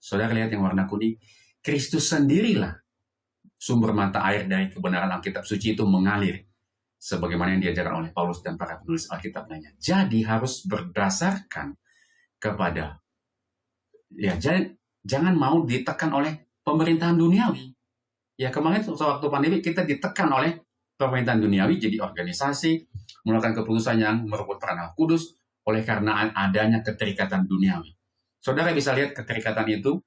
saudara lihat yang warna kuning, Kristus sendirilah sumber mata air dari kebenaran Alkitab suci itu mengalir sebagaimana yang diajarkan oleh Paulus dan para penulis Alkitab lainnya. Jadi harus berdasarkan kepada, ya, jangan mau ditekan oleh pemerintahan duniawi. Ya, kemarin waktu pandemi kita ditekan oleh pemerintahan duniawi, jadi organisasi melakukan keputusan yang merebut peran Roh Kudus oleh karena adanya keterikatan duniawi. Saudara bisa lihat keterikatan itu,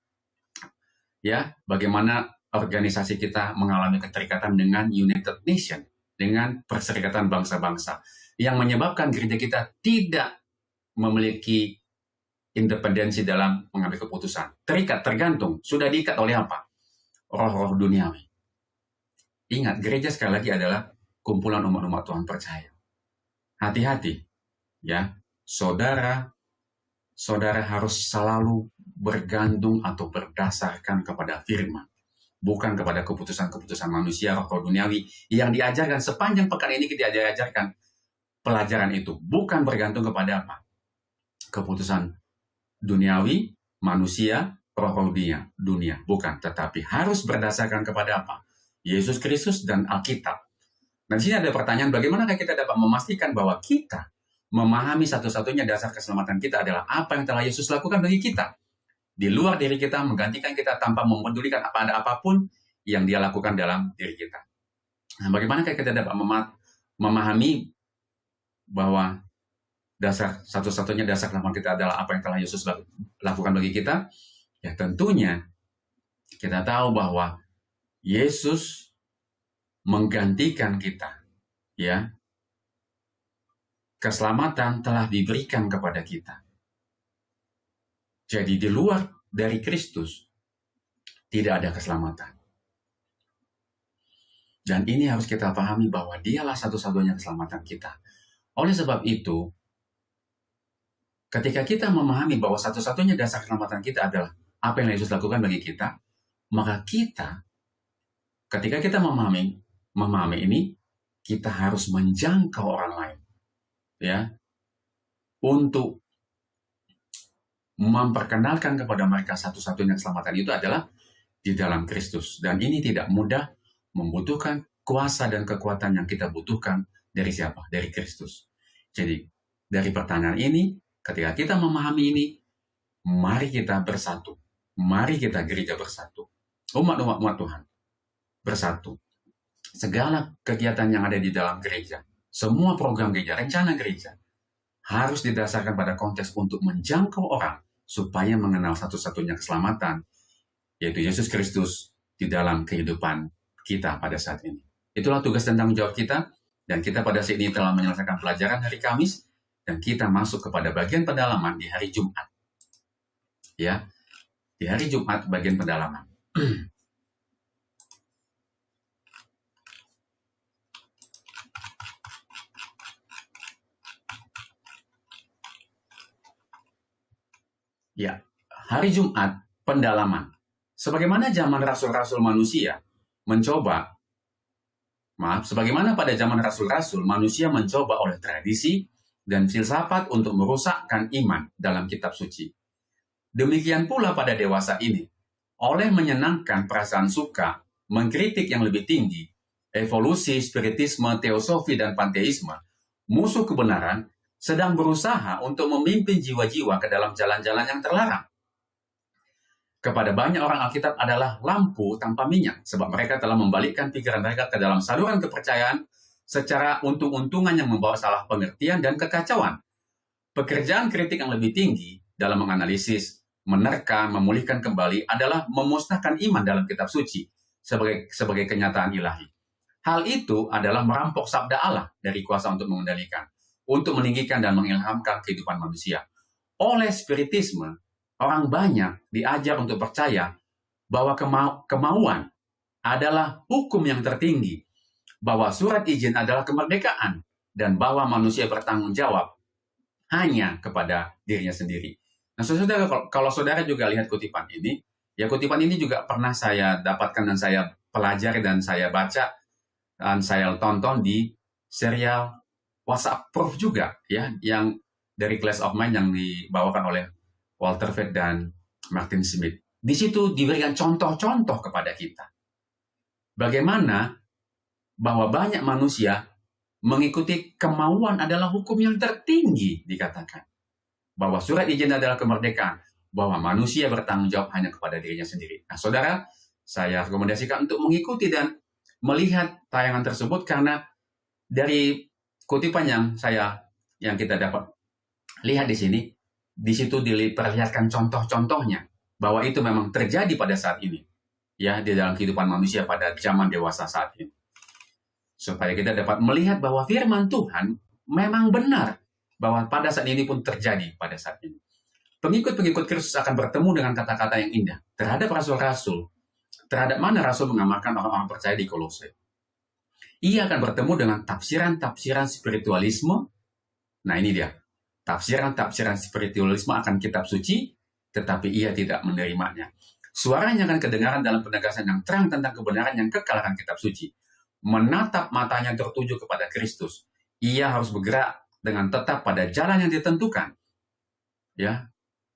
ya, bagaimana organisasi kita mengalami keterikatan dengan United Nations, dengan Perserikatan Bangsa-Bangsa, yang menyebabkan gereja kita tidak memiliki independensi dalam mengambil keputusan. Terikat, tergantung, sudah diikat oleh apa? Roh-roh duniawi. Ingat, gereja sekali lagi adalah kumpulan umat-umat Tuhan percaya. Hati-hati, ya, saudara harus selalu bergantung atau berdasarkan kepada firman, bukan kepada keputusan-keputusan manusia, roh duniawi yang diajarkan sepanjang pekan ini. Kita diajarkan pelajaran itu bukan bergantung kepada apa? Keputusan duniawi, manusia, roh dunia, bukan, tetapi harus berdasarkan kepada apa? Yesus Kristus dan Alkitab. Dan di sini ada pertanyaan, bagaimana kita dapat memastikan bahwa kita memahami satu-satunya dasar keselamatan kita adalah apa yang telah Yesus lakukan bagi kita? Di luar diri kita, menggantikan kita tanpa memedulikan apapun yang Dia lakukan dalam diri kita. Nah, bagaimana kita dapat memahami bahwa satu-satunya dasar keselamatan kita adalah apa yang telah Yesus lakukan bagi kita? Ya, tentunya kita tahu bahwa Yesus menggantikan kita, ya. Keselamatan telah diberikan kepada kita. Jadi di luar dari Kristus tidak ada keselamatan. Dan ini harus kita pahami bahwa Dialah satu-satunya keselamatan kita. Oleh sebab itu, ketika kita memahami bahwa satu-satunya dasar keselamatan kita adalah apa yang Yesus lakukan bagi kita, maka kita, ketika kita memahami ini, kita harus menjangkau orang lain, ya, untuk memperkenalkan kepada mereka satu-satunya keselamatan itu adalah di dalam Kristus. Dan ini tidak mudah, membutuhkan kuasa dan kekuatan yang kita butuhkan dari siapa? Dari Kristus. Jadi, dari pertanyaan ini, ketika kita memahami ini, mari kita bersatu. Mari kita gereja bersatu. Umat-umat Tuhan bersatu. Segala kegiatan yang ada di dalam gereja, semua program gereja, rencana gereja, harus didasarkan pada konteks untuk menjangkau orang supaya mengenal satu-satunya keselamatan, yaitu Yesus Kristus di dalam kehidupan kita pada saat ini. Itulah tugas dan tanggung jawab kita, dan kita pada saat ini telah menyelesaikan pelajaran hari Kamis, dan kita masuk kepada bagian pendalaman di hari Jumat. Ya, di hari Jumat bagian pendalaman. Ya, hari Jumat pendalaman. Sebagaimana zaman rasul-rasul manusia sebagaimana pada zaman rasul-rasul manusia mencoba oleh tradisi dan filsafat untuk merusakkan iman dalam kitab suci. Demikian pula pada dewasa ini, oleh menyenangkan perasaan suka, mengkritik yang lebih tinggi, evolusi, spiritisme, teosofi, dan panteisme, musuh kebenaran sedang berusaha untuk memimpin jiwa-jiwa ke dalam jalan-jalan yang terlarang. Kepada banyak orang, Alkitab adalah lampu tanpa minyak, sebab mereka telah membalikkan pikiran mereka ke dalam saluran kepercayaan secara untung-untungan yang membawa salah pengertian dan kekacauan. Pekerjaan kritik yang lebih tinggi dalam menganalisis, menerka, memulihkan kembali adalah memusnahkan iman dalam kitab suci sebagai kenyataan ilahi. Hal itu adalah merampok sabda Allah dari kuasa untuk mengendalikan, untuk meninggikan dan mengilhamkan kehidupan manusia. Oleh spiritisme, orang banyak diajar untuk percaya bahwa kemauan adalah hukum yang tertinggi, bahwa surat izin adalah kemerdekaan, dan bahwa manusia bertanggung jawab hanya kepada dirinya sendiri. Nah, saudara, kalau saudara juga lihat kutipan ini, ya kutipan ini juga pernah saya dapatkan dan saya pelajari dan saya baca dan saya tonton di serial WhatsApp Proof juga, ya, yang dari Class of Mind yang dibawakan oleh Walter Fett dan Martin Smith. Di situ diberikan contoh-contoh kepada kita. bagaimana bahwa banyak manusia mengikuti kemauan adalah hukum yang tertinggi, dikatakan. Bahwa surat izin adalah kemerdekaan, bahwa manusia bertanggung jawab hanya kepada dirinya sendiri. Nah, saudara, saya rekomendasikan untuk mengikuti dan melihat tayangan tersebut, karena dari kutipan yang kita dapat lihat di sini, di situ diperlihatkan contoh-contohnya bahwa itu memang terjadi pada saat ini, ya, di dalam kehidupan manusia pada zaman dewasa saat ini. Supaya kita dapat melihat bahwa firman Tuhan memang benar, bahwa pada saat ini pun terjadi pada saat ini. Pengikut-pengikut Kristus akan bertemu dengan kata-kata yang indah terhadap rasul-rasul, terhadap mana rasul mengamalkan orang-orang percaya di Kolose. Ia akan bertemu dengan tafsiran-tafsiran spiritualisme. Nah, ini dia. Tafsiran-tafsiran spiritualisme akan kitab suci, tetapi ia tidak menerimanya. Suaranya akan kedengaran dalam penegasan yang terang tentang kebenaran yang kekal akan kitab suci. Menatap matanya tertuju kepada Kristus. Ia harus bergerak dengan tetap pada jalan yang ditentukan. Ya,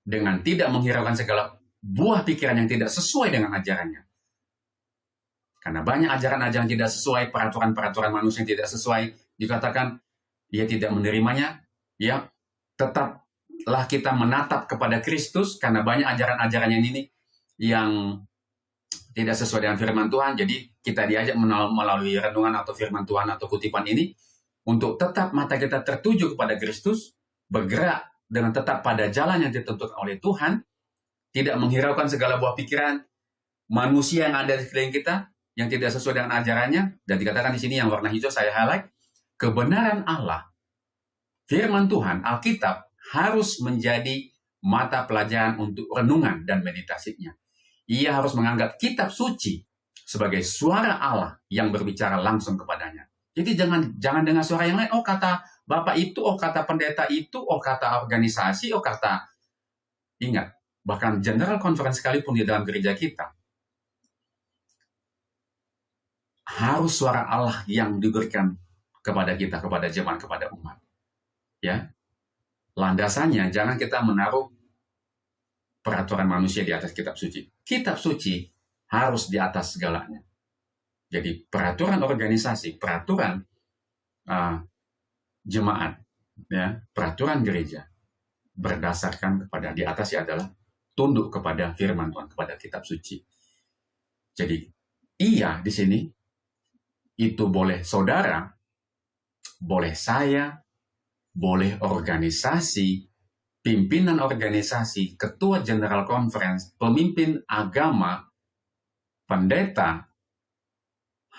dengan tidak menghiraukan segala buah pikiran yang tidak sesuai dengan ajarannya. Karena banyak ajaran-ajaran tidak sesuai, peraturan-peraturan manusia yang tidak sesuai, dikatakan ia tidak menerimanya, ya, tetaplah kita menatap kepada Kristus, karena banyak ajaran-ajaran yang ini yang tidak sesuai dengan firman Tuhan. Jadi kita diajak melalui renungan atau firman Tuhan atau kutipan ini untuk tetap mata kita tertuju kepada Kristus, bergerak dengan tetap pada jalan yang ditentukan oleh Tuhan, tidak menghiraukan segala buah pikiran manusia yang ada di sekeliling kita yang tidak sesuai dengan ajarannya. Dan dikatakan di sini yang warna hijau saya highlight, kebenaran Allah, firman Tuhan, Alkitab harus menjadi mata pelajaran untuk renungan dan meditasinya. Ia harus menganggap kitab suci sebagai suara Allah yang berbicara langsung kepadanya. Jadi jangan dengar suara yang lain, oh kata Bapak itu, oh kata pendeta itu, oh kata organisasi, oh kata... Ingat, bahkan General Conference sekalipun di dalam gereja kita, harus suara Allah yang diberikan kepada kita, kepada jemaat, kepada umat. Ya, landasannya jangan kita menaruh peraturan manusia di atas kitab suci. Kitab suci harus di atas segalanya. Jadi peraturan organisasi, peraturan jemaat, ya, peraturan gereja berdasarkan kepada di atasnya adalah tunduk kepada firman Tuhan, kepada kitab suci. Jadi iya di sini itu boleh saudara, boleh saya, boleh organisasi, pimpinan organisasi, ketua General Conference, pemimpin agama, pendeta,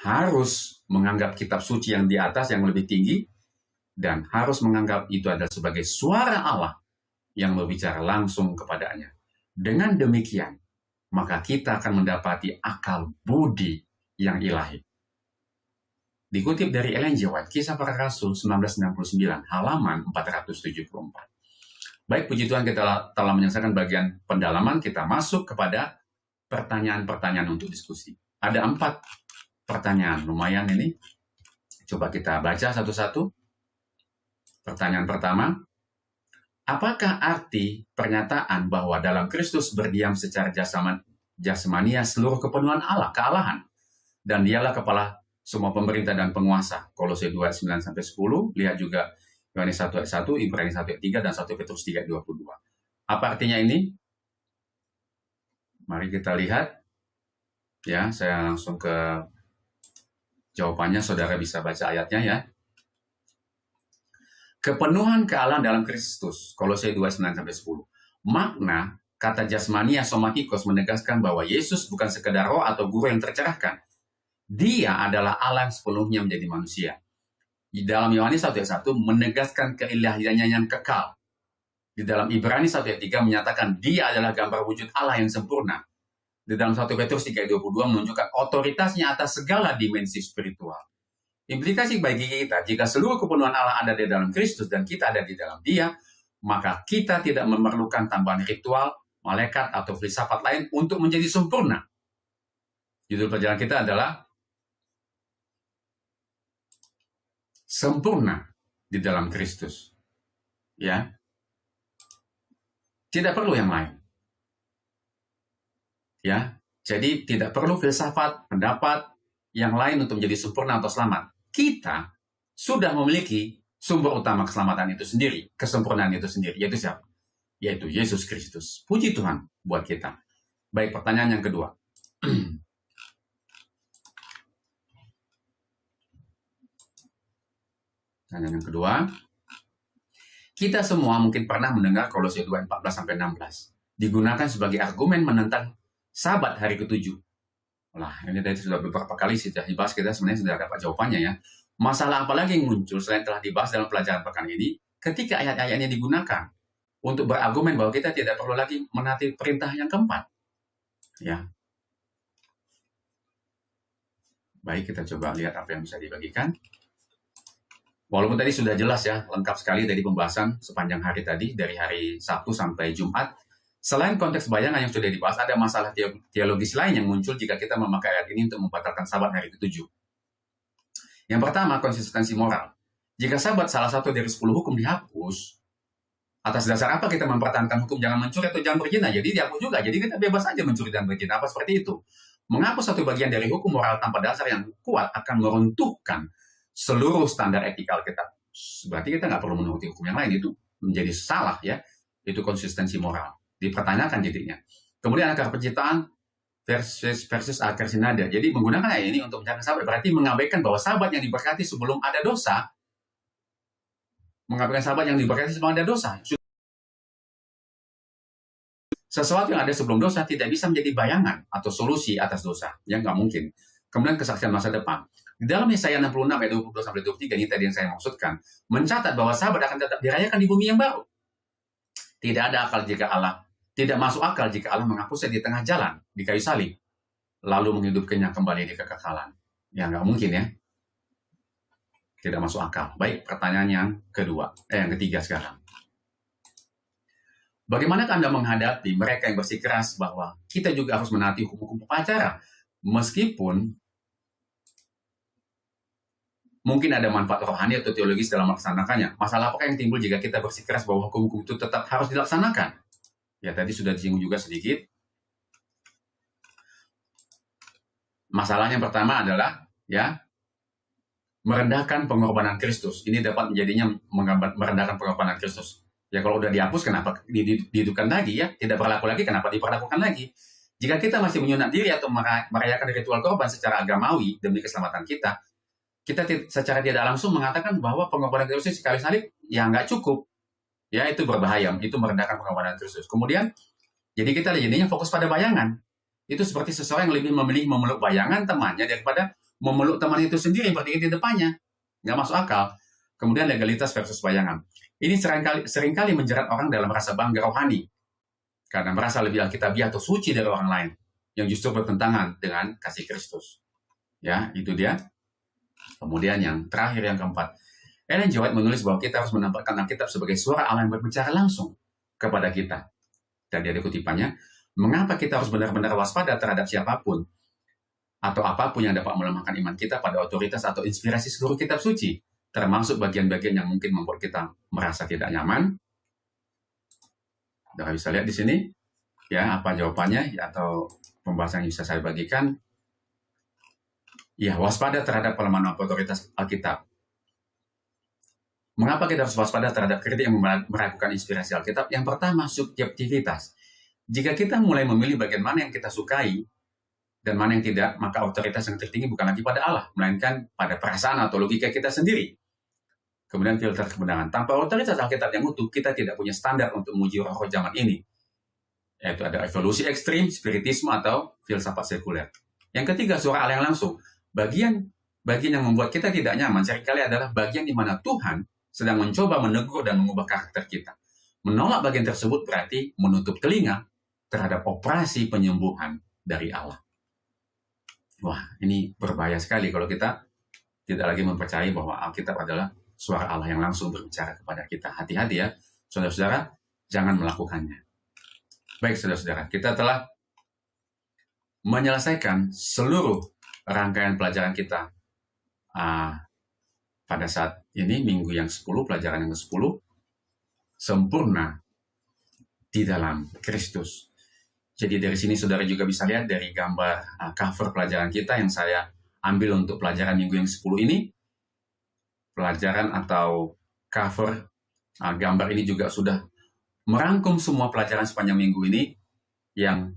harus menganggap kitab suci yang di atas, yang lebih tinggi, dan harus menganggap itu adalah sebagai suara Allah yang berbicara langsung kepadanya. Dengan demikian, maka kita akan mendapati akal budi yang ilahi. Dikutip dari Ellen G. White, Kisah Para Rasul 1969, halaman 474. Baik, puji Tuhan, kita telah menyelesaikan bagian pendalaman. Kita masuk kepada pertanyaan-pertanyaan untuk diskusi. Ada 4 pertanyaan, lumayan ini. Coba kita baca satu-satu. Pertanyaan pertama, apakah arti pernyataan bahwa dalam Kristus berdiam secara jasmania seluruh kepenuhan Allah, kealahan, dan dialah kepala semua pemerintah dan penguasa? Kolose 2:9-10, lihat juga Yohanes 1:1, Ibrani 1:3, dan 1 Petrus 3:22. Apa artinya ini? Mari kita lihat. Ya, saya langsung ke jawabannya, saudara bisa baca ayatnya ya. Kepenuhan kealahan dalam Kristus, Kolose 2:9-10. Makna kata jasmania somatikos menegaskan bahwa Yesus bukan sekedar roh atau guru yang tercerahkan. Dia adalah Allah yang sepenuhnya menjadi manusia. Di dalam Yohanes 1:1 menegaskan keilahiannya yang kekal. Di dalam Ibrani 1:3 menyatakan dia adalah gambar wujud Allah yang sempurna. Di dalam 1 Petrus 3:22 menunjukkan otoritasnya atas segala dimensi spiritual. Implikasi bagi kita, jika seluruh kepenuhan Allah ada di dalam Kristus dan kita ada di dalam Dia, maka kita tidak memerlukan tambahan ritual, malaikat, atau filsafat lain untuk menjadi sempurna. Judul perjalanan kita adalah sempurna di dalam Kristus. Ya. Tidak perlu yang lain. Ya. Jadi tidak perlu filsafat, pendapat, yang lain untuk menjadi sempurna atau selamat. Kita sudah memiliki sumber utama keselamatan itu sendiri, kesempurnaan itu sendiri, yaitu siapa? Yaitu Yesus Kristus. Puji Tuhan buat kita. Baik, pertanyaan yang kedua. Pertanyaan yang kedua. Kita semua mungkin pernah mendengar Kolose 2, 14-16. Digunakan sebagai argumen menentang Sabat hari ke-7. Nah, ini tadi sudah beberapa kali sudah dibahas, kita sebenarnya sudah dapat jawabannya ya. Masalah apa lagi yang muncul selain telah dibahas dalam pelajaran pekan ini, ketika ayat-ayatnya digunakan untuk berargumen bahwa kita tidak perlu lagi menaati perintah yang keempat. Ya. Baik, kita coba lihat apa yang bisa dibagikan. Walaupun tadi sudah jelas ya, lengkap sekali dari pembahasan sepanjang hari tadi, dari hari Sabtu sampai Jumat. Selain konteks bayangan yang sudah dibahas, ada masalah teologis lain yang muncul jika kita memakai ayat ini untuk membatalkan Sabat hari ke-7. Yang pertama, konsistensi moral. Jika Sabat salah satu dari 10 hukum dihapus, atas dasar apa kita mempertahankan hukum jangan mencuri atau jangan berzina? Jadi dihapus juga, jadi kita bebas saja mencuri dan berzina. Apa seperti itu? Menghapus satu bagian dari hukum moral tanpa dasar yang kuat akan meruntuhkan seluruh standar etikal kita. Berarti kita nggak perlu menuruti hukum yang lain, itu menjadi salah ya. Itu konsistensi moral. Dipertanyakan jadinya. Kemudian akar penciptaan versus akar sinada. Jadi menggunakan ayat ini untuk menjaga Sabat berarti mengabaikan bahwa Sabat yang diberkati sebelum ada dosa, mengabaikan Sabat yang diberkati sebelum ada dosa. Sesuatu yang ada sebelum dosa tidak bisa menjadi bayangan atau solusi atas dosa. Yang nggak mungkin. Kemudian kesaksian masa depan. Di dalam Yesaya 66 ayat 22-23 ini tadi yang saya maksudkan, mencatat bahwa Sabat akan tetap dirayakan di bumi yang baru. Tidak ada akal jika Allah, tidak masuk akal jika Allah menghapusnya di tengah jalan, di kayu salib, lalu menghidupkannya kembali di kekekalan. Ya nggak mungkin ya. Tidak masuk akal. Baik, pertanyaan yang ketiga sekarang. Bagaimana Anda menghadapi mereka yang bersikeras bahwa kita juga harus menaati hukum-hukum upacara, meskipun mungkin ada manfaat rohani atau teologis dalam melaksanakannya. Masalah apakah yang timbul jika kita bersikeras bahwa hukum-hukum itu tetap harus dilaksanakan? Ya, tadi sudah disinggung juga sedikit. Masalahnya yang pertama adalah ya merendahkan pengorbanan Kristus. Ini dapat menjadinya merendahkan pengorbanan Kristus. Ya kalau udah dihapus, kenapa dihidupkan lagi ya? Tidak berlaku lagi, kenapa diperlakukan lagi? Jika kita masih menyunat diri atau merayakan ritual korban secara agamawi demi keselamatan kita secara tidak langsung mengatakan bahwa pengorbanan Kristus sekali salib ya nggak cukup. Ya itu berbahaya, itu merendahkan pengorbanan Kristus. Kemudian, jadi kita jadinya fokus pada bayangan. Itu seperti seseorang yang lebih memilih memeluk bayangan temannya daripada memeluk teman itu sendiri yang berdiri di depannya. Nggak masuk akal. Kemudian legalitas versus bayangan. Ini seringkali menjerat orang dalam rasa bangga rohani. Karena merasa lebih alkitabiah atau suci dari orang lain. Yang justru bertentangan dengan kasih Kristus. Ya, itu dia. Kemudian yang terakhir, yang keempat. Ellen G. White menulis bahwa kita harus menempatkan Alkitab sebagai suara Allah yang berbicara langsung kepada kita. Tadi ada kutipannya, mengapa kita harus benar-benar waspada terhadap siapapun atau apapun yang dapat melemahkan iman kita pada otoritas atau inspirasi seluruh kitab suci, termasuk bagian-bagian yang mungkin membuat kita merasa tidak nyaman. Anda bisa lihat di sini, ya apa jawabannya ya, atau pembahasan yang bisa saya bagikan. Ya, waspada terhadap pelemahan otoritas Alkitab. Mengapa kita harus waspada terhadap kritik yang meragukan inspirasi Alkitab? Yang pertama, subjektivitas. Jika kita mulai memilih bagian mana yang kita sukai dan mana yang tidak, maka otoritas yang tertinggi bukan lagi pada Allah, melainkan pada perasaan atau logika kita sendiri. Kemudian filter kebenaran. Tanpa otoritas Alkitab yang utuh, kita tidak punya standar untuk menguji roh-roh zaman ini. Yaitu ada evolusi ekstrim, spiritisme, atau filsafat sekuler. Yang ketiga, suara Allah yang langsung. Bagian yang membuat kita tidak nyaman seringkali adalah bagian di mana Tuhan sedang mencoba menegur dan mengubah karakter kita. Menolak bagian tersebut berarti menutup telinga terhadap operasi penyembuhan dari Allah. Wah, ini berbahaya sekali kalau kita tidak lagi mempercayai bahwa Alkitab adalah suara Allah yang langsung berbicara kepada kita. Hati-hati ya, saudara-saudara, jangan melakukannya. Baik, saudara-saudara, kita telah menyelesaikan seluruh rangkaian pelajaran kita pada saat ini, minggu yang 10, pelajaran yang ke-10, sempurna di dalam Kristus. Jadi dari sini saudara juga bisa lihat dari gambar cover pelajaran kita yang saya ambil untuk pelajaran minggu yang 10 ini, pelajaran atau cover gambar ini juga sudah merangkum semua pelajaran sepanjang minggu ini, yang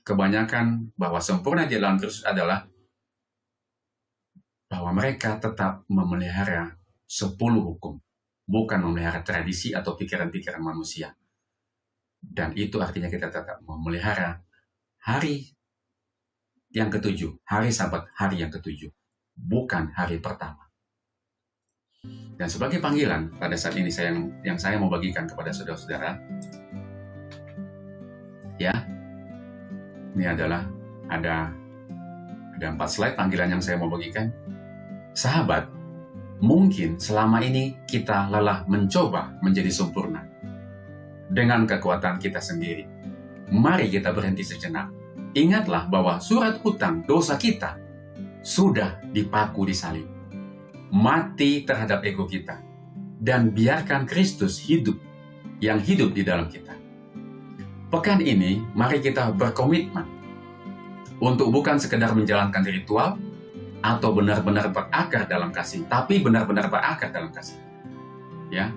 kebanyakan bahwa sempurna di dalam Kristus adalah bahwa mereka tetap memelihara 10 hukum, bukan memelihara tradisi atau pikiran-pikiran manusia. Dan itu artinya kita tetap memelihara hari yang ketujuh, hari Sabat, hari yang ketujuh, bukan hari pertama. Dan sebagai panggilan pada saat ini yang saya mau bagikan kepada saudara-saudara, ya, ini adalah ada 4 slide panggilan yang saya mau bagikan. Sahabat, mungkin selama ini kita lelah mencoba menjadi sempurna dengan kekuatan kita sendiri. Mari kita berhenti sejenak. Ingatlah bahwa surat hutang dosa kita sudah dipaku di salib. Mati terhadap ego kita. Dan biarkan Kristus hidup, yang hidup di dalam kita. Pekan ini, mari kita berkomitmen untuk bukan sekedar menjalankan ritual atau benar-benar berakar dalam kasih, tapi benar-benar berakar dalam kasih. Ya,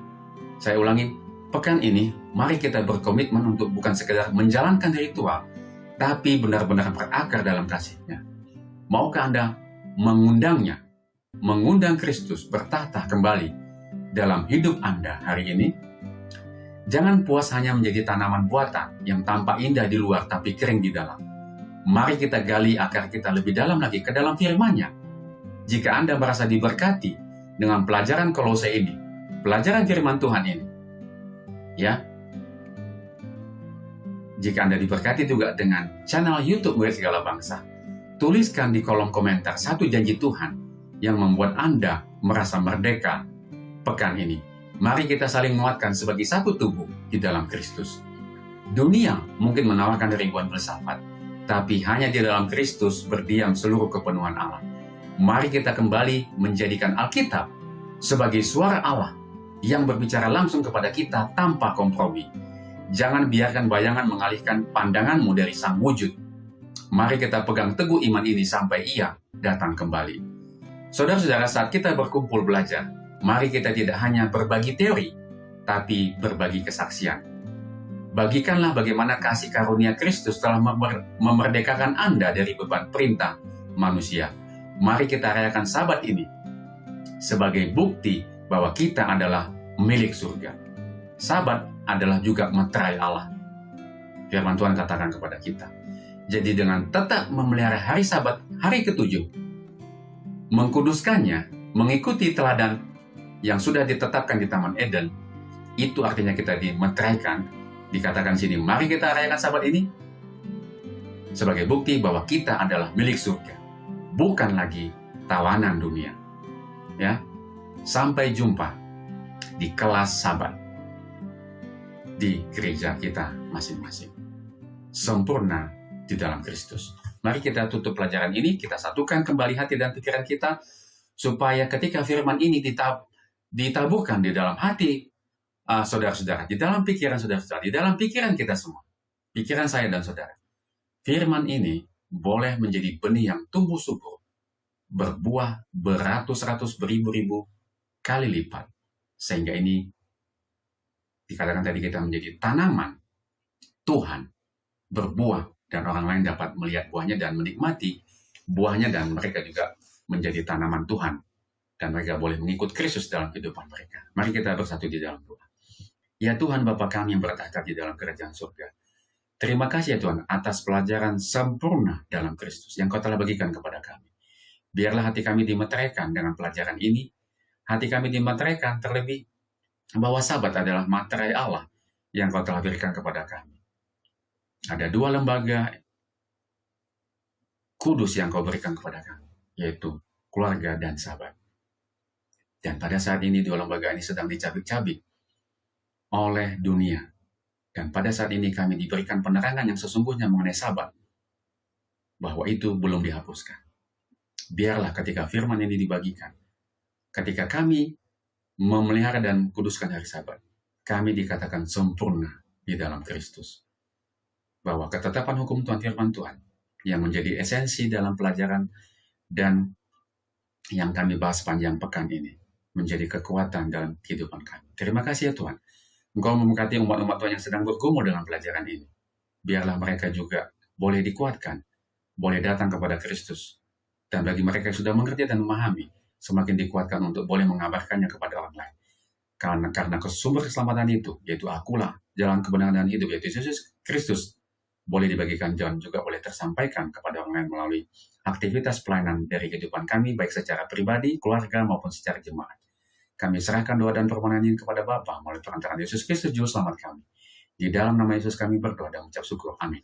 saya ulangi, pekan ini, mari kita berkomitmen untuk bukan sekedar menjalankan ritual, tapi benar-benar berakar dalam kasih-Nya. Maukah Anda mengundangnya, mengundang Kristus bertahta kembali dalam hidup Anda hari ini? Jangan puas hanya menjadi tanaman buatan yang tampak indah di luar tapi kering di dalam. Mari kita gali akar kita lebih dalam lagi ke dalam firman-Nya. Jika Anda merasa diberkati dengan pelajaran Kolose ini, pelajaran firman Tuhan ini, ya, jika Anda diberkati juga dengan channel YouTube Murid Segala Bangsa, tuliskan di kolom komentar satu janji Tuhan yang membuat Anda merasa merdeka pekan ini. Mari kita saling menguatkan sebagai satu tubuh di dalam Kristus. Dunia mungkin menawarkan ribuan filsafat, tapi hanya di dalam Kristus berdiam seluruh kepenuhan Allah. Mari kita kembali menjadikan Alkitab sebagai suara Allah yang berbicara langsung kepada kita tanpa kompromi. Jangan biarkan bayangan mengalihkan pandanganmu dari sang wujud. Mari kita pegang teguh iman ini sampai Ia datang kembali. Saudara-saudara, saat kita berkumpul belajar, mari kita tidak hanya berbagi teori, tapi berbagi kesaksian. Bagikanlah bagaimana kasih karunia Kristus telah memerdekakan Anda dari beban perintah manusia. Mari kita rayakan Sabat ini sebagai bukti bahwa kita adalah milik surga. Sabat adalah juga meterai Allah. Firman Tuhan katakan kepada kita. Jadi dengan tetap memelihara hari Sabat, hari ketujuh, mengkuduskannya, mengikuti teladan yang sudah ditetapkan di Taman Eden, itu artinya kita dimeteraikan. Dikatakan sini, mari kita rayakan Sabat ini sebagai bukti bahwa kita adalah milik surga, bukan lagi tawanan dunia. Ya, sampai jumpa di kelas Sabat di gereja kita masing-masing. Sempurna di dalam Kristus. Mari kita tutup pelajaran ini, kita satukan kembali hati dan pikiran kita, supaya ketika firman ini ditaburkan di dalam hati saudara-saudara, di dalam pikiran saudara-saudara, di dalam pikiran kita semua, pikiran saya dan saudara, firman ini boleh menjadi benih yang tumbuh subur, berbuah beratus-ratus, beribu-ribu kali lipat, sehingga ini dikatakan tadi kita menjadi tanaman Tuhan, berbuah, dan orang lain dapat melihat buahnya dan menikmati buahnya, dan mereka juga menjadi tanaman Tuhan, dan mereka boleh mengikut Kristus dalam kehidupan mereka. Mari kita bersatu di dalam doa. Ya Tuhan, Bapa kami yang bertahta di dalam kerajaan surga, terima kasih ya Tuhan atas pelajaran sempurna dalam Kristus yang Kau telah bagikan kepada kami. Biarlah hati kami dimeteraikan dengan pelajaran ini, hati kami dimeteraikan terlebih bahwa Sabat adalah materai Allah yang Kau telah berikan kepada kami. Ada 2 lembaga kudus yang Kau berikan kepada kami, yaitu keluarga dan Sabat. Dan pada saat ini 2 lembaga ini sedang dicabik-cabik oleh dunia. Dan pada saat ini kami diberikan penerangan yang sesungguhnya mengenai Sabat, bahwa itu belum dihapuskan. Biarlah ketika firman ini dibagikan, ketika kami memelihara dan kuduskan hari Sabat, kami dikatakan sempurna di dalam Kristus. Bahwa ketetapan hukum Tuhan, firman Tuhan, yang menjadi esensi dalam pelajaran dan yang kami bahas panjang pekan ini menjadi kekuatan dalam kehidupan kami. Terima kasih ya Tuhan. Engkau memberkati umat-umat Tuhan yang sedang bergumul dengan pelajaran ini. Biarlah mereka juga boleh dikuatkan, boleh datang kepada Kristus. Dan bagi mereka yang sudah mengerti dan memahami, semakin dikuatkan untuk boleh mengabarkannya kepada orang lain. Karena sumber keselamatan itu, yaitu akulah jalan kebenaran dan hidup, yaitu Yesus Kristus, boleh dibagikan dan juga boleh tersampaikan kepada orang lain melalui aktivitas pelayanan dari kehidupan kami, baik secara pribadi, keluarga, maupun secara jemaat. Kami serahkan doa dan permohonan ini kepada Bapa melalui perantaraan Yesus Kristus, Juru Selamat kami. Di dalam nama Yesus kami berdoa dan mengucap syukur. Amin.